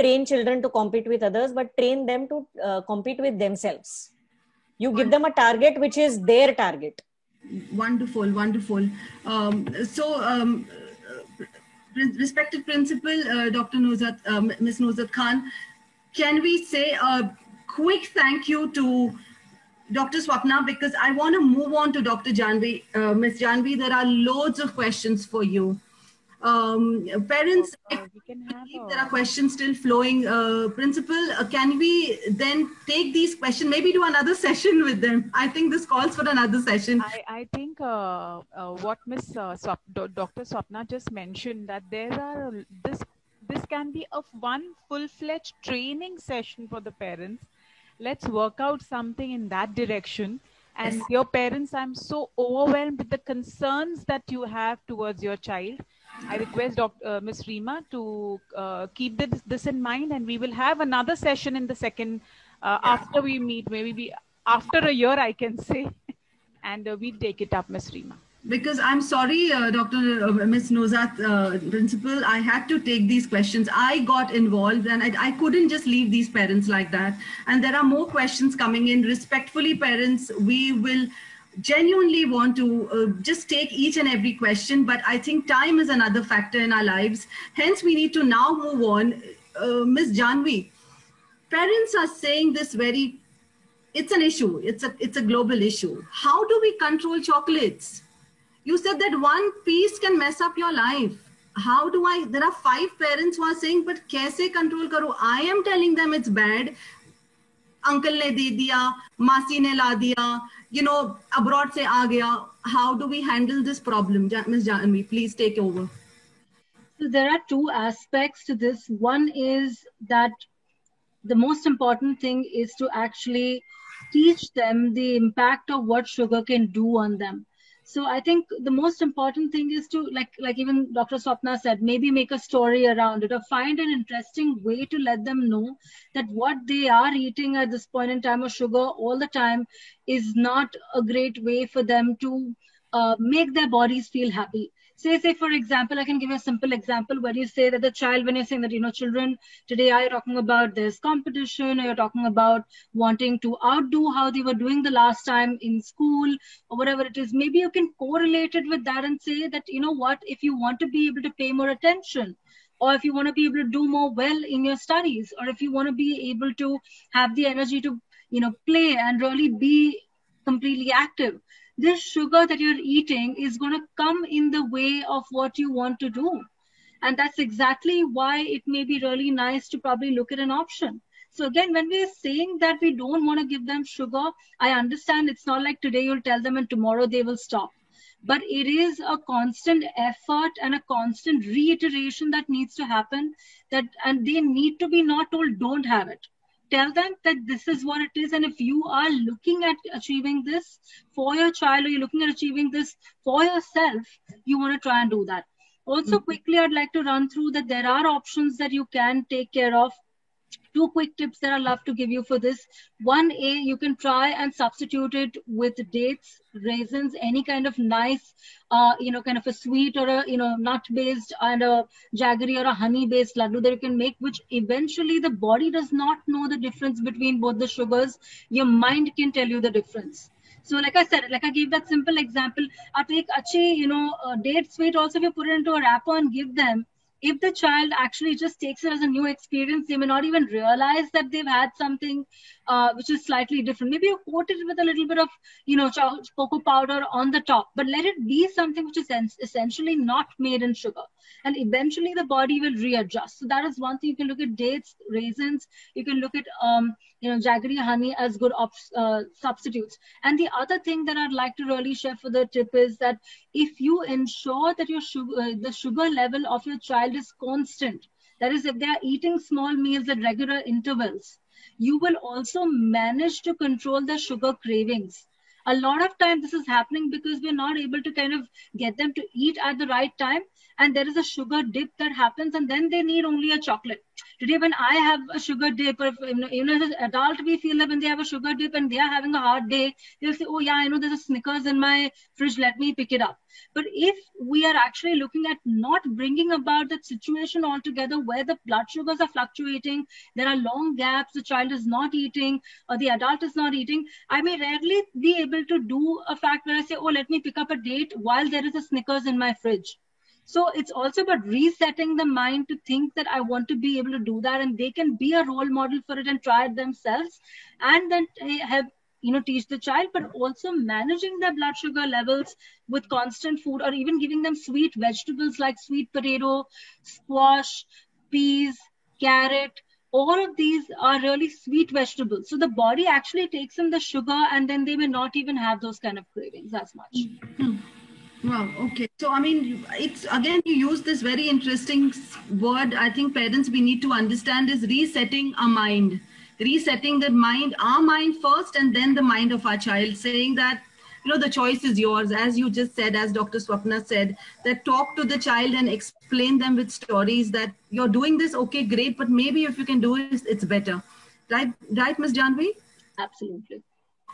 train children to compete with others, but train them to compete with themselves. You give them a target which is their target. Wonderful, wonderful. Respected Principal, Dr. Ms. Nuzhat Khan, can we say a quick thank you to Dr. Swapna, because I want to move on to Dr. Janvi. Ms. Janvi, there are loads of questions for you. Parents, there are questions still flowing. Principal, can we then take these questions, maybe do another session with them? I think this calls for another session. I think what Dr. Swapna just mentioned, that there are this can be one full-fledged training session for the parents. Let's work out something in that direction. And yes, your parents, I'm so overwhelmed with the concerns that you have towards your child. I request Ms. Reema to keep this in mind, and we will have another session in the second, after we meet, maybe after a year, I can say, and we'll take it up, Ms. Reema. Because I'm sorry, Ms. Nuzhat, Principal, I had to take these questions. I got involved and I couldn't just leave these parents like that. And there are more questions coming in. Respectfully, parents, we will genuinely want to just take each and every question, but I think time is another factor in our lives. Hence, we need to now move on. Ms. Janvi, parents are saying this it's an issue. It's a global issue. How do we control chocolates? You said that one piece can mess up your life. There are 5 parents who are saying, but kaise control karo? I am telling them it's bad. Uncle ne de diya, Masi ne la diya, abroad se aa gaya. How do we handle this problem? Ms. Janvi, please take over. So there are 2 aspects to this. One is that the most important thing is to actually teach them the impact of what sugar can do on them. So I think the most important thing is to, like even Dr. Swapna said, maybe make a story around it, or find an interesting way to let them know that what they are eating at this point in time of sugar all the time is not a great way for them to make their bodies feel happy. Say for example, I can give you a simple example where you say that the child, when you're saying that, children today are talking about this competition, or you're talking about wanting to outdo how they were doing the last time in school or whatever it is, maybe you can correlate it with that and say that, if you want to be able to pay more attention, or if you want to be able to do more well in your studies, or if you want to be able to have the energy to, play and really be completely active, this sugar that you're eating is going to come in the way of what you want to do. And that's exactly why it may be really nice to probably look at an option. So again, when we're saying that we don't want to give them sugar, I understand it's not like today you'll tell them and tomorrow they will stop. But it is a constant effort and a constant reiteration that needs to happen, and they need to be not told don't have it. Tell them that this is what it is, and if you are looking at achieving this for your child, or you're looking at achieving this for yourself, you want to try and do that. Also, quickly, I'd like to run through that there are options that you can take care of. 2 quick tips that I'd love to give you for this. 1A, you can try and substitute it with dates, raisins, any kind of nice, kind of a sweet or a, nut-based and a jaggery or a honey-based laddu that you can make, which eventually the body does not know the difference between both the sugars. Your mind can tell you the difference. So like I said, like I gave that simple example, I take date sweet also, if you put it into a wrapper and give them, if the child actually just takes it as a new experience, they may not even realize that they've had something which is slightly different. Maybe you coat it with a little bit of, cocoa powder on the top, but let it be something which is essentially not made in sugar. And eventually the body will readjust. So that is one thing. You can look at dates, raisins. You can look at, jaggery, honey as good substitutes. And the other thing that I'd like to really share for the tip is that if you ensure that your sugar, the sugar level of your child is constant, that is, if they are eating small meals at regular intervals, you will also manage to control the sugar cravings. A lot of times this is happening because we're not able to kind of get them to eat at the right time, and there is a sugar dip that happens, and then they need only a chocolate. Today, when I have a sugar dip, or if, as an adult, we feel that when they have a sugar dip and they are having a hard day, they'll say, oh yeah, there's a Snickers in my fridge, let me pick it up. But if we are actually looking at not bringing about that situation altogether where the blood sugars are fluctuating, there are long gaps, the child is not eating, or the adult is not eating, I may rarely be able to do a fact where I say, oh, let me pick up a date while there is a Snickers in my fridge. So it's also about resetting the mind to think that I want to be able to do that, and they can be a role model for it and try it themselves, and then have, teach the child, but also managing their blood sugar levels with constant food, or even giving them sweet vegetables like sweet potato, squash, peas, carrot. All of these are really sweet vegetables. So the body actually takes in the sugar, and then they may not even have those kind of cravings as much. Mm-hmm. Wow. Okay. So, it's again, you use this very interesting word. I think parents, we need to understand is resetting our mind, resetting the mind, our mind first, and then the mind of our child, saying that, the choice is yours. As you just said, as Dr. Swapna said, that talk to the child and explain them with stories that you're doing this. Okay, great. But maybe if you can do it, it's better. Right, Ms. Janvi? Absolutely.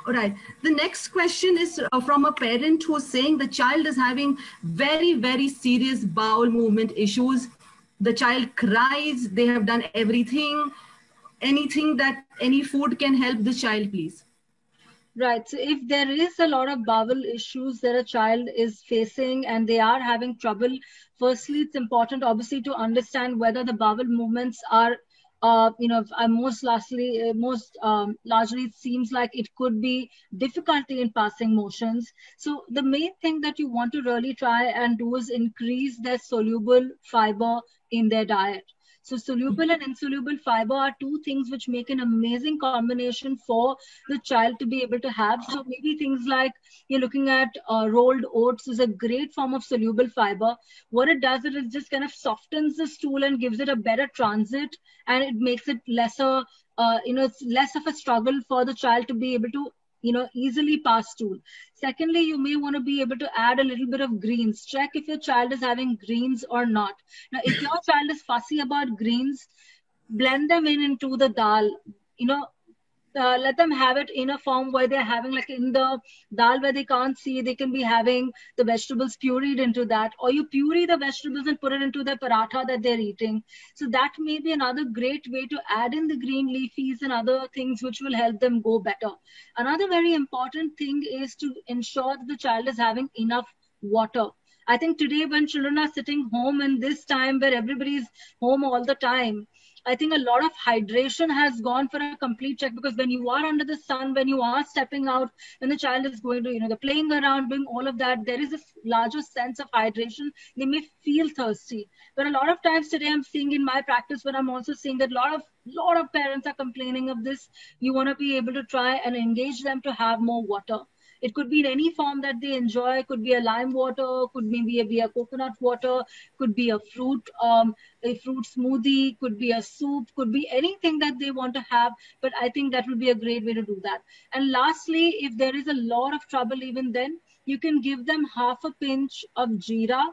All right. The next question is from a parent who's saying the child is having very, very serious bowel movement issues. The child cries. They have done everything. Anything that any food can help the child, please. Right. So if there is a lot of bowel issues that a child is facing and they are having trouble, firstly, it's important, obviously, to understand whether the bowel movements are most largely, it seems like it could be difficulty in passing motions. So the main thing that you want to really try and do is increase their soluble fiber in their diet. So soluble and insoluble fiber are two things which make an amazing combination for the child to be able to have. So maybe things like you're looking at rolled oats is a great form of soluble fiber. What it does is it just kind of softens the stool and gives it a better transit, and it makes it lesser, it's less of a struggle for the child to be able to easily pass stool. Secondly, you may want to be able to add a little bit of greens. Check if your child is having greens or not. Now, if your child is fussy about greens, blend them into the dal. let them have it in a form where they're having, like in the dal where they can't see, they can be having the vegetables pureed into that, or you puree the vegetables and put it into the paratha that they're eating. So that may be another great way to add in the green leafies and other things which will help them go better. Another very important thing is to ensure that the child is having enough water. I think today when children are sitting home in this time where everybody's home all the time, I think a lot of hydration has gone for a complete check, because when you are under the sun, when you are stepping out, when the child is going to, they're playing around, doing all of that, there is a larger sense of hydration. They may feel thirsty. But a lot of times today I'm seeing in my practice, when I'm also seeing that a lot of parents are complaining of this. You want to be able to try and engage them to have more water. It could be in any form that they enjoy. Could be a lime water, could maybe be a coconut water, could be a fruit smoothie, could be a soup, could be anything that they want to have. But I think that would be a great way to do that. And lastly, if there is a lot of trouble even then, you can give them half a pinch of jeera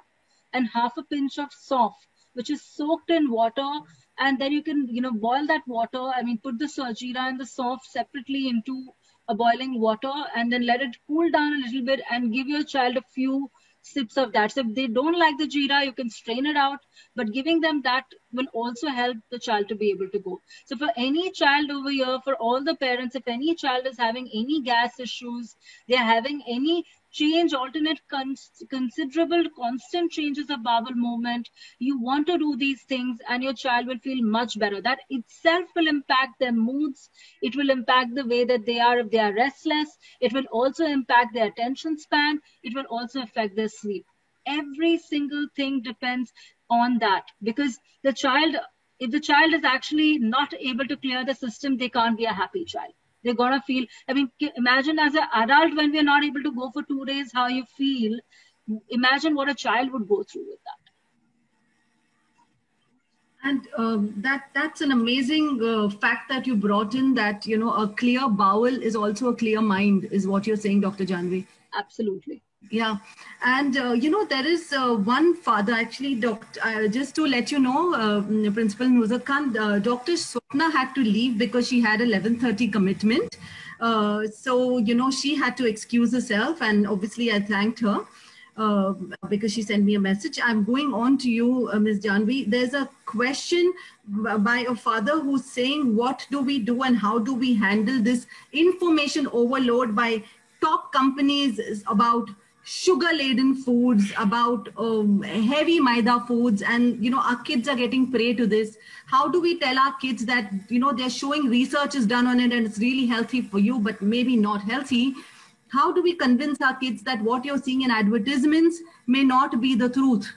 and half a pinch of sauf, which is soaked in water. And then you can, boil that water. Put the jeera and the sauf separately into a boiling water, and then let it cool down a little bit and give your child a few sips of that. So if they don't like the jeera, you can strain it out, but giving them that will also help the child to be able to go. So for any child over here, for all the parents, if any child is having any gas issues, they're having any considerable constant changes of bowel movement, you want to do these things and your child will feel much better. That itself will impact their moods. It will impact the way that they are. If they are restless, it will also impact their attention span. It will also affect their sleep. Every single thing depends on that, because if the child is actually not able to clear the system, they can't be a happy child. They're going to feel, imagine as an adult when we're not able to go for 2 days, how you feel. Imagine what a child would go through with that. And that's an amazing fact that you brought in, that, a clear bowel is also a clear mind, is what you're saying, Dr. Janhvi. Absolutely. Yeah. And, there is one father, actually, just to let you know, Principal Nusrat Khan, Dr. Swapna had to leave because she had 11:30 commitment. So, she had to excuse herself, and obviously I thanked her because she sent me a message. I'm going on to you, Ms. Janhvi. There's a question by a father who's saying, what do we do and how do we handle this information overload by top companies about sugar-laden foods, about heavy maida foods, and our kids are getting prey to this. How do we tell our kids that they're showing research is done on it and it's really healthy for you, but maybe not healthy? How do we convince our kids that what you're seeing in advertisements may not be the truth?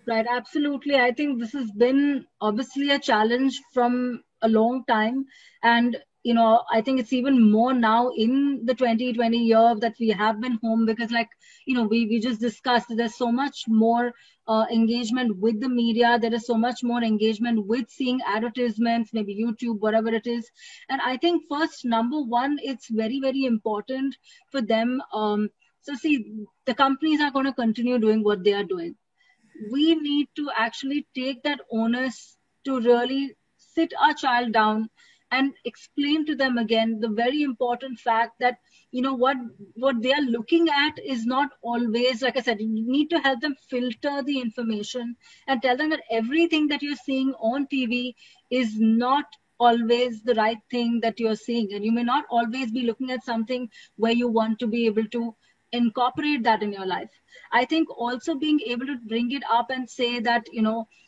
Right, absolutely. I think this has been obviously a challenge from a long time, and I think it's even more now in the 2020 year that we have been home, because we just discussed, there's so much more engagement with the media. There is so much more engagement with seeing advertisements, maybe YouTube, whatever it is. And I think first, number one, it's very, very important for them. So see, the companies are going to continue doing what they are doing. We need to actually take that onus to really sit our child down and explain to them again the very important fact that, what they are looking at is not always, like I said, you need to help them filter the information and tell them that everything that you're seeing on TV is not always the right thing that you're seeing. And you may not always be looking at something where you want to be able to incorporate that in your life. I think also being able to bring it up and say that,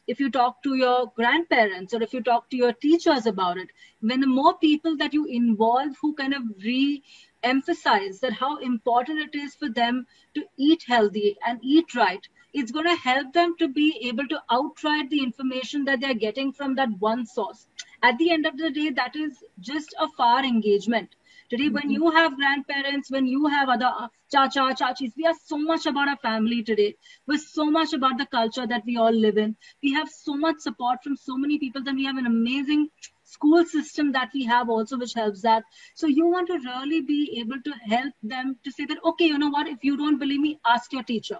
if you talk to your grandparents or if you talk to your teachers about it, when the more people that you involve who kind of re-emphasize that how important it is for them to eat healthy and eat right, it's going to help them to be able to outright the information that they're getting from that one source. At the end of the day, that is just a far engagement. Today, when you have grandparents, when you have other chacha, chachis, we are so much about our family today. We're so much about the culture that we all live in. We have so much support from so many people. Then we have an amazing school system that we have also, which helps that. So you want to really be able to help them to say that, okay, you know what, if you don't believe me, ask your teacher.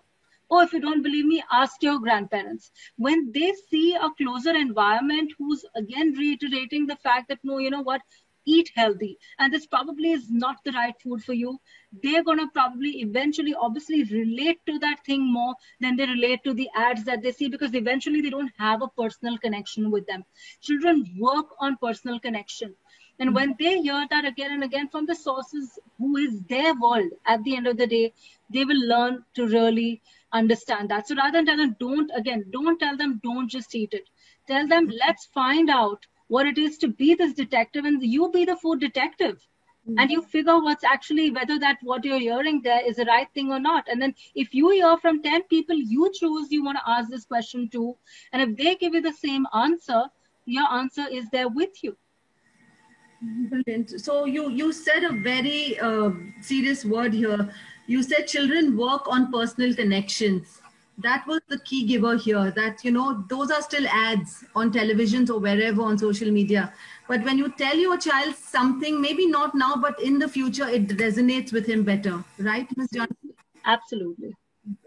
Or if you don't believe me, ask your grandparents. When they see a closer environment who's again reiterating the fact that, no, you know what, eat healthy, and this probably is not the right food for you, they're going to probably eventually obviously relate to that thing more than they relate to the ads that they see, because eventually they don't have a personal connection with them. Children work on personal connection. And when they hear that again and again from the sources who is their world, at the end of the day, they will learn to really understand that. So rather than tell them, don't tell them, don't just eat it. Tell them, let's find out what it is to be this detective, and you be the food detective. And you figure what's actually, whether that what you're hearing there is the right thing or not. And then if you hear from 10 people, you choose you want to ask this question to. And if they give you the same answer, your answer is there with you. Brilliant. So you said a very serious word here. You said children work on personal connections. That was the key giver here, that, you know, those are still ads on televisions or wherever on social media. But when you tell your child something, maybe not now, but in the future, it resonates with him better. Right, Ms. Johnson? Absolutely.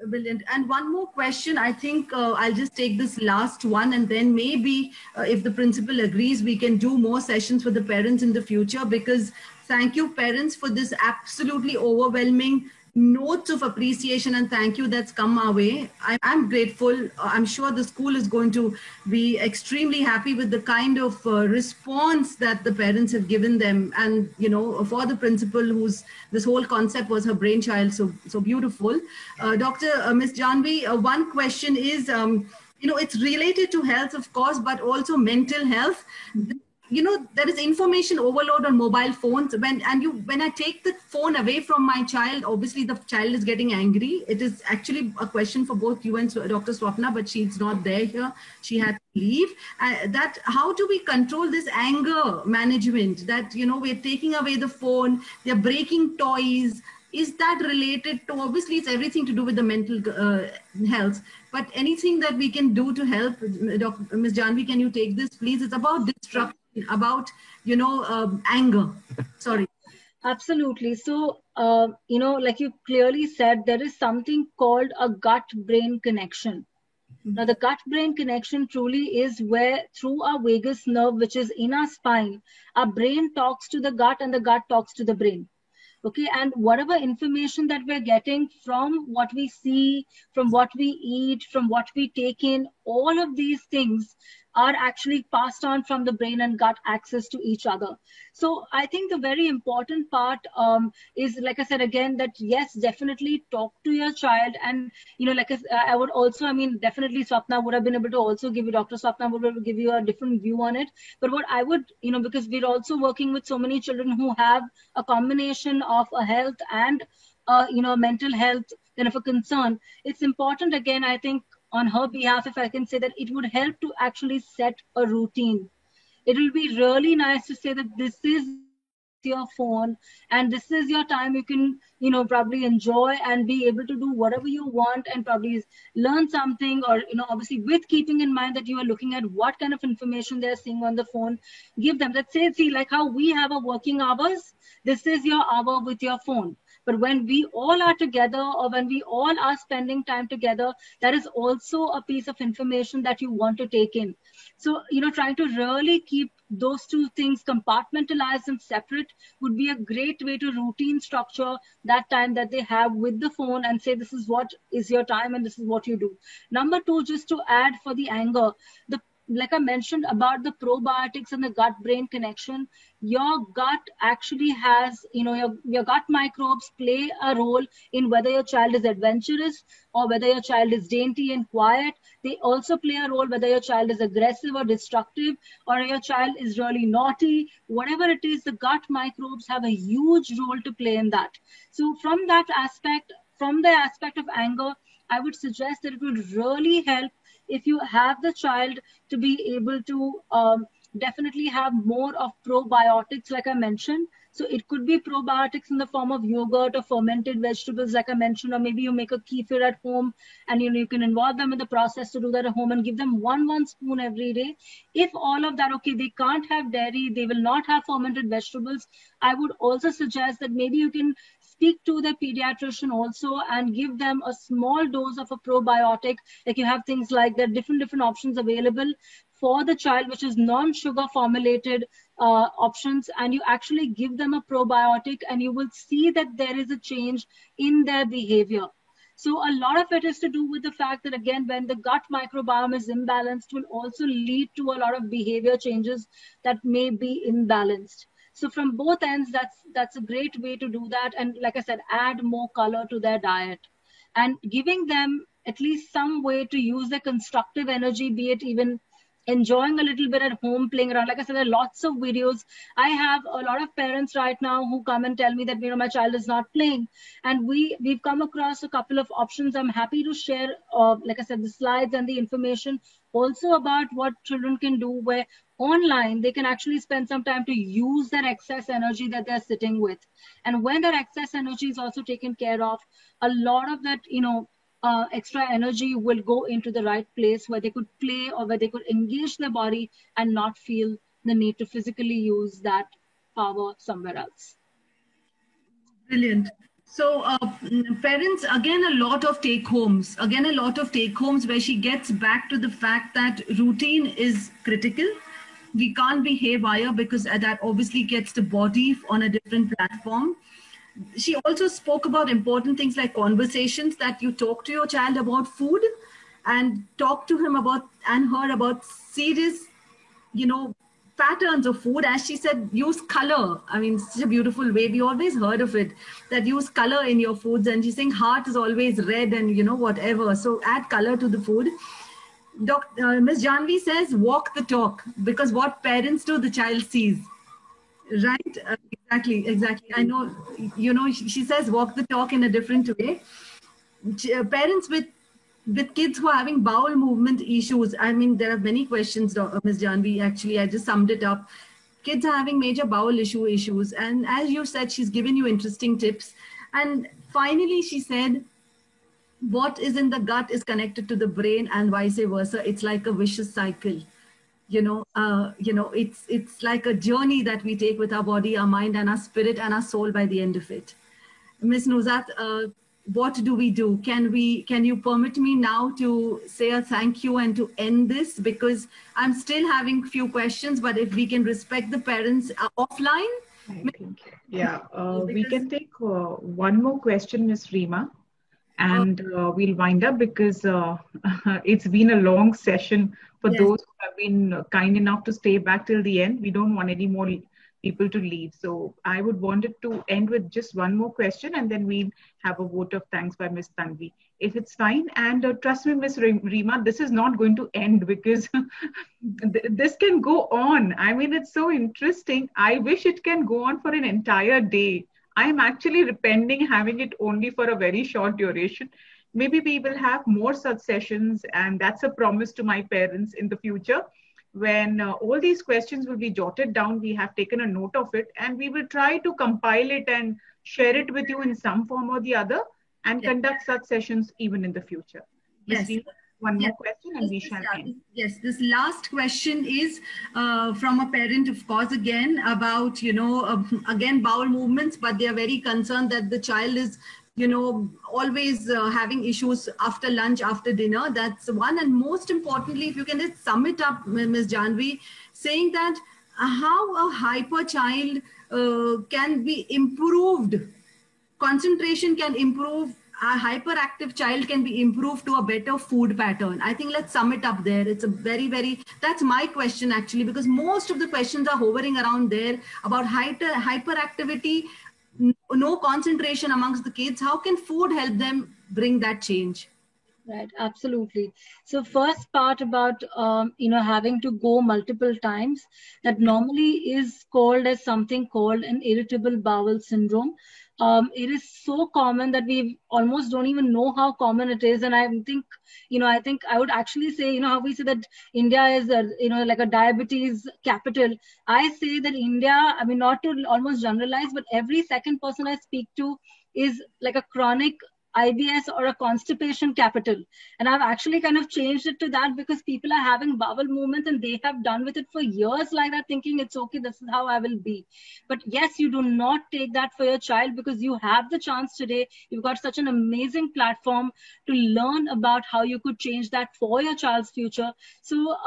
Brilliant. And one more question. I think I'll just take this last one, and then maybe if the principal agrees, we can do more sessions with the parents in the future, because thank you, parents, for this absolutely overwhelming notes of appreciation and thank you that's come our way. I'm grateful. I'm sure the school is going to be extremely happy with the kind of response that the parents have given them. And, you know, for the principal, whose this whole concept was her brainchild, so beautiful. Ms. Janvi, one question is, you know, it's related to health, of course, but also mental health. You know, there is information overload on mobile phones. When I take the phone away from my child, obviously the child is getting angry. It is actually a question for both you and Dr. Swapna, but she's not there here. She had to leave. That how do we control this anger management? That, you know, we're taking away the phone, they're breaking toys. Is that related to, obviously it's everything to do with the mental health, but anything that we can do to help? Ms. Janvi, can you take this, please? It's about destruction, about, you know, anger. Sorry. Absolutely. So, you know, like you clearly said, there is something called a gut-brain connection. Now, the gut-brain connection truly is where, through our vagus nerve, which is in our spine, our brain talks to the gut and the gut talks to the brain. Okay, and whatever information that we're getting from what we see, from what we eat, from what we take in, all of these things are actually passed on from the brain and gut access to each other. So I think the very important part is, like I said again, that yes, definitely talk to your child. And, you know, like I would also, I mean, definitely Swapna would have been able to also give you, Dr. Swapna would be able to give you a different view on it. But what I would, you know, because we're also working with so many children who have a combination of a health and, you know, mental health kind of a concern, it's important, again, I think, on her behalf, if I can say that it would help to actually set a routine. It will be really nice to say that this is your phone and this is your time you can, you know, probably enjoy and be able to do whatever you want and probably learn something, or, you know, obviously with keeping in mind that you are looking at what kind of information they're seeing on the phone. Give them that, say, see, like how we have a working hours, this is your hour with your phone. But when we all are together, or when we all are spending time together, that is also a piece of information that you want to take in. So, you know, trying to really keep those two things compartmentalized and separate would be a great way to routine structure that time that they have with the phone and say, this is what is your time and this is what you do. Number two, just to add for the anger, like I mentioned about the probiotics and the gut-brain connection, your gut actually has, you know, your gut microbes play a role in whether your child is adventurous or whether your child is dainty and quiet. They also play a role whether your child is aggressive or destructive, or your child is really naughty. Whatever it is, the gut microbes have a huge role to play in that. So from that aspect, from the aspect of anger, I would suggest that it would really help if you have the child to be able to definitely have more of probiotics, like I mentioned. So it could be probiotics in the form of yogurt or fermented vegetables, like I mentioned, or maybe you make a kefir at home and you can involve them in the process to do that at home and give them one spoon every day. If all of that, okay, they can't have dairy, they will not have fermented vegetables, I would also suggest that maybe you can speak to the pediatrician also and give them a small dose of a probiotic. Like you have things like there are different options available for the child, which is non-sugar formulated options, and you actually give them a probiotic, and you will see that there is a change in their behavior. So a lot of it is to do with the fact that, again, when the gut microbiome is imbalanced, will also lead to a lot of behavior changes that may be imbalanced. So from both ends, that's a great way to do that. And like I said, add more color to their diet and giving them at least some way to use their constructive energy, be it even enjoying a little bit at home, playing around. Like I said, there are lots of videos. I have a lot of parents right now who come and tell me that, my child is not playing. And we've come across a couple of options. I'm happy to share, like I said, the slides and the information also about what children can do, where online they can actually spend some time to use their excess energy that they're sitting with. And when their excess energy is also taken care of, a lot of that, extra energy will go into the right place where they could play or where they could engage their body and not feel the need to physically use that power somewhere else. Brilliant. So parents, again, a lot of take homes where she gets back to the fact that routine is critical. We can't be haywire because that obviously gets the body on a different platform. She also spoke about important things like conversations, that you talk to your child about food and talk to him about and her about serious, patterns of food. As she said, use color. I mean, such a beautiful way. We always heard of it, that use color in your foods. And she's saying heart is always red and, whatever. So add color to the food. Ms. Janvi says, walk the talk, because what parents do, the child sees. Right, exactly. I know, she says walk the talk in a different way. Parents with kids who are having bowel movement issues. I mean, there are many questions, Ms. Janvi. Actually, I just summed it up. Kids are having major bowel issues. And as you said, she's given you interesting tips. And finally, she said, what is in the gut is connected to the brain and vice versa. It's like a vicious cycle. It's like a journey that we take with our body, our mind, and our spirit and our soul by the end of it. Ms. Nuzhat, what do we do? Can you permit me now to say a thank you and to end this? Because I'm still having a few questions, but if we can respect the parents offline. Yeah, we can take one more question, Ms. Reema, and we'll wind up because it's been a long session. For those who have been kind enough to stay back till the end, we don't want any more people to leave. So I would want it to end with just one more question, and then we'll have a vote of thanks by Ms. Tanvi, if it's fine. And trust me, Ms. Reema, this is not going to end because this can go on. I mean, it's so interesting. I wish it can go on for an entire day. I am actually repenting having it only for a very short duration. Maybe we will have more such sessions, and that's a promise to my parents in the future. When all these questions will be jotted down, we have taken a note of it, and we will try to compile it and share it with you in some form or the other, and conduct such sessions even in the future. Yes. One more question and we shall end. Yes, this last question is from a parent, of course, again, about, again, bowel movements, but they are very concerned that the child is, always having issues after lunch, after dinner. That's one. And most importantly, if you can just sum it up, Ms. Janvi, saying that how a hyper child can be improved, concentration can improve, a hyperactive child can be improved to a better food pattern. I think let's sum it up there. It's a very, that's my question actually, because most of the questions are hovering around there about hyperactivity, no concentration amongst the kids. How can food help them bring that change? Right, absolutely. So first part about, having to go multiple times, that normally is called as something called an irritable bowel syndrome. It is so common that we almost don't even know how common it is. And I think I would actually say, how we say that India is, like a diabetes capital. I say that India, not to almost generalize, but every second person I speak to is like a chronic IBS or a constipation capital. And I've actually kind of changed it to that because people are having bowel movements and they have done with it for years like that, thinking it's okay, this is how I will be. But yes, you do not take that for your child because you have the chance today. You've got such an amazing platform to learn about how you could change that for your child's future. So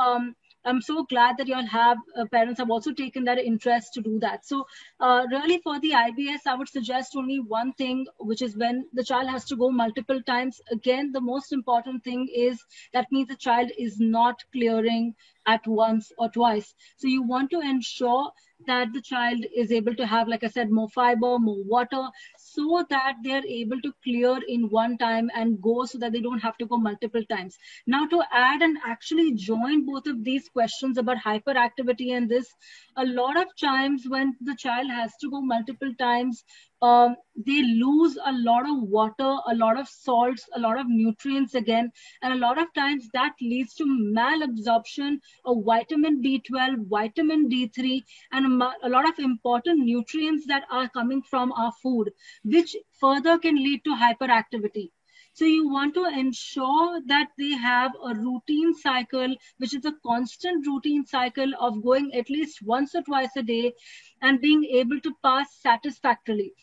I'm so glad that y'all have parents have also taken that interest to do that. So really for the IBS, I would suggest only one thing, which is when the child has to go multiple times. Again, the most important thing is that means the child is not clearing at once or twice. So you want to ensure that the child is able to have, like I said, more fiber, more water, so that they're able to clear in one time and go, so that they don't have to go multiple times. Now, to add and actually join both of these questions about hyperactivity and this, a lot of times when the child has to go multiple times, they lose a lot of water, a lot of salts, a lot of nutrients again, and a lot of times that leads to malabsorption of vitamin B12, vitamin D3, and a lot of important nutrients that are coming from our food, which further can lead to hyperactivity. So you want to ensure that they have a routine cycle, which is a constant routine cycle of going at least once or twice a day and being able to pass satisfactorily.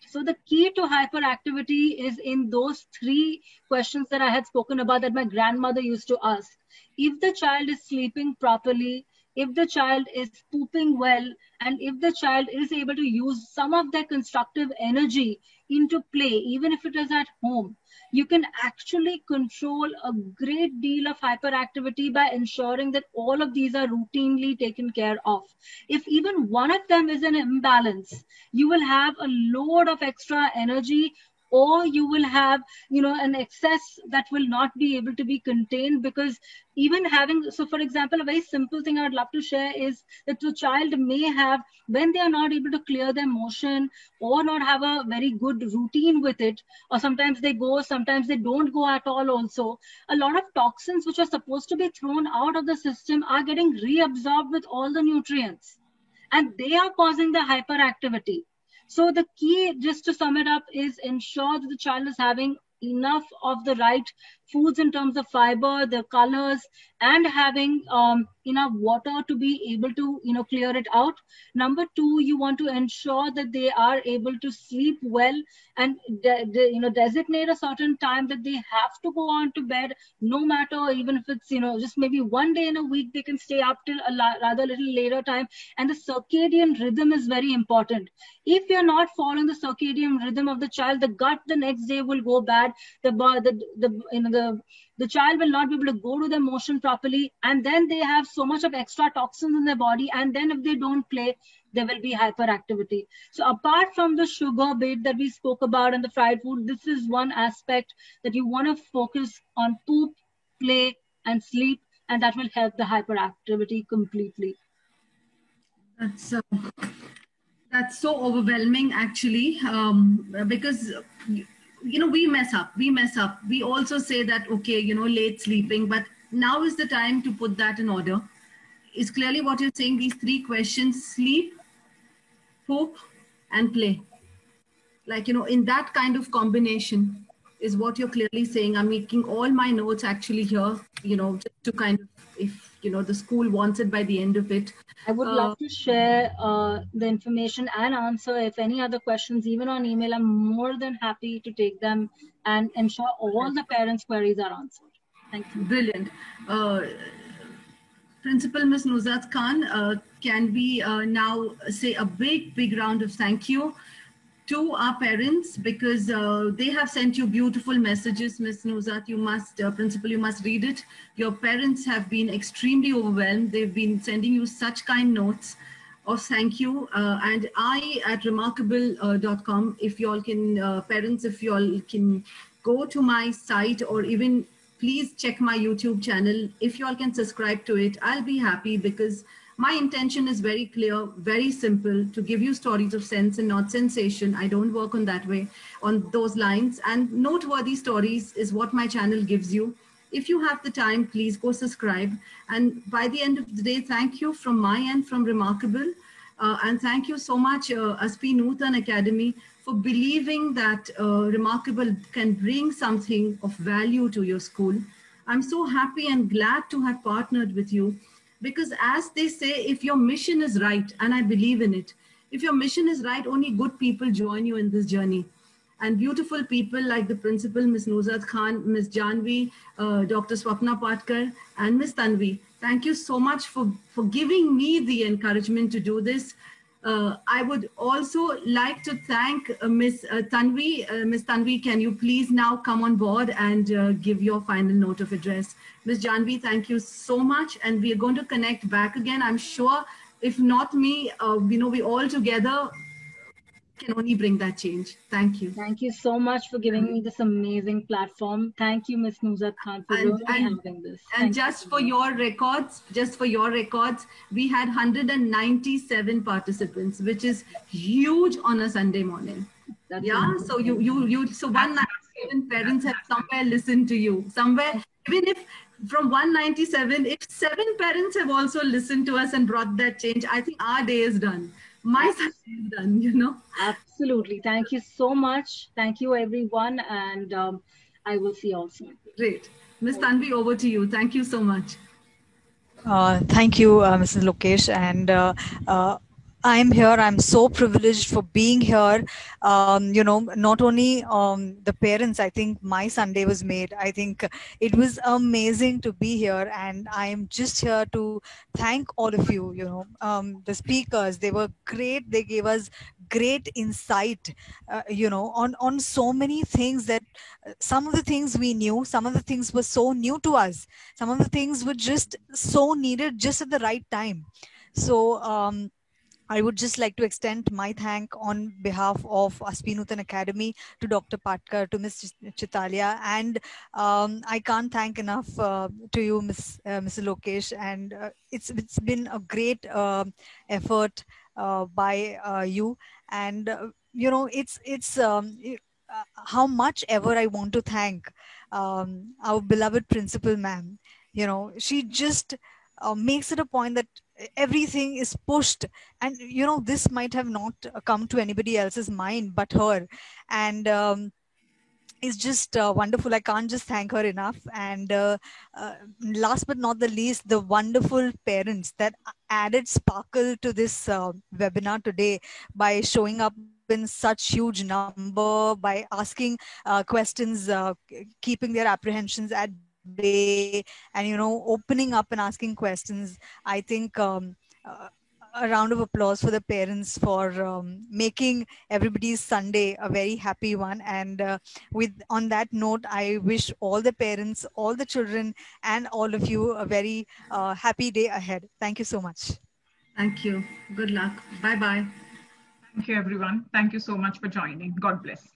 So the key to hyperactivity is in those 3 questions that I had spoken about that my grandmother used to ask. If the child is sleeping properly, if the child is pooping well, and if the child is able to use some of their constructive energy into play, even if it is at home, you can actually control a great deal of hyperactivity by ensuring that all of these are routinely taken care of. If even one of them is an imbalance, you will have a load of extra energy, or you will have, an excess that will not be able to be contained, because even having, so for example, a very simple thing I would love to share is that the child may have, when they are not able to clear their motion or not have a very good routine with it, or sometimes they go, sometimes they don't go at all also, a lot of toxins which are supposed to be thrown out of the system are getting reabsorbed with all the nutrients, and they are causing the hyperactivity. So the key, just to sum it up, is ensure that the child is having enough of the right foods in terms of fiber, the colors, and having enough water to be able to, clear it out. Number 2, you want to ensure that they are able to sleep well and, designate a certain time that they have to go on to bed, no matter, even if it's, just maybe one day in a week, they can stay up till a rather little later time. And the circadian rhythm is very important. If you're not following the circadian rhythm of the child, the gut the next day will go bad. The child will not be able to go to the motion properly, and then they have so much of extra toxins in their body, and then if they don't play, there will be hyperactivity. So apart from the sugar bit that we spoke about and the fried food, this is one aspect that you want to focus on: poop, play, and sleep, and that will help the hyperactivity completely. That's so overwhelming, actually, because we mess up. We also say that, okay, late sleeping, but now is the time to put that in order. It's clearly what you're saying, these 3 questions: sleep, poop, and play. Like, in that kind of combination is what you're clearly saying. I'm making all my notes actually here, just to kind of, if, the school wants it by the end of it. I would love to share the information and answer if any other questions, even on email. I'm more than happy to take them and ensure all the parents' queries are answered. Thank you. Brilliant. Principal Ms. Nuzhat Khan, can we now say a big round of thank you to our parents, because they have sent you beautiful messages. Ms. Nuzhat, you must, Principal, you must read it. Your parents have been extremely overwhelmed. They've been sending you such kind notes of thank you. And I, at remarkable.com, if you all can, parents, if you all can go to my site, or even please check my YouTube channel. If you all can subscribe to it, I'll be happy, because my intention is very clear, very simple: to give you stories of sense and not sensation. I don't work on that way, on those lines. And noteworthy stories is what my channel gives you. If you have the time, please go subscribe. And by the end of the day, thank you from my end, from Remarkable. And thank you so much, SP Nutan Academy, for believing that Remarkable can bring something of value to your school. I'm so happy and glad to have partnered with you. Because as they say, if your mission is right, and I believe in it, if your mission is right, only good people join you in this journey. And beautiful people like the principal, Ms. Nuzhat Khan, Ms. Janvi, Dr. Swapna Patkar, and Ms. Tanvi, Thank you so much for giving me the encouragement to do this. I would also like to thank Ms. Tanvi. Ms. Tanvi, can you please now come on board and give your final note of address? Ms. Janvi, thank you so much. And we are going to connect back again. I'm sure if not me, we all together can only bring that change. Thank you. Thank you so much for giving me this amazing platform. Thank you, Ms. Nusrat Khan, for really having this. And just for your records, we had 197 participants, which is huge on a Sunday morning. That's amazing. So so 197 parents have somewhere listened to you. Somewhere, even if from 197, if 7 parents have also listened to us and brought that change, I think our day is done. My Sunday is done, Absolutely. Thank you so much. Thank you, everyone. And I will see you all soon. Great. Ms. Tanvi, over to you. Thank you so much. Thank you, Mrs. Lokesh. And I'm here. I'm so privileged for being here. Not only the parents, I think my Sunday was made. I think it was amazing to be here. And I'm just here to thank all of you, the speakers. They were great. They gave us great insight, on so many things that some of the things we knew, some of the things were so new to us. Some of the things were just so needed just at the right time. So, I would just like to extend my thank on behalf of SP Nutan Academy to Dr. Patkar, to Ms. Chitalia, and I can't thank enough to you, Mr. Lokesh, and it's been a great effort by you, and it's how much ever I want to thank our beloved principal ma'am. She just makes it a point that everything is pushed, and this might have not come to anybody else's mind but her, and it's just wonderful. I can't just thank her enough. And last but not the least, the wonderful parents that added sparkle to this webinar today by showing up in such huge number, by asking questions, keeping their apprehensions at bay, and opening up and asking questions. I think a round of applause for the parents for making everybody's Sunday a very happy one. And on that note, I wish all the parents, all the children, and all of you a very happy day ahead. Thank you so much. Thank you. Good luck. Bye-bye. Thank you, everyone. Thank you so much for joining. God bless.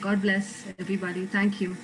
God bless everybody. Thank you.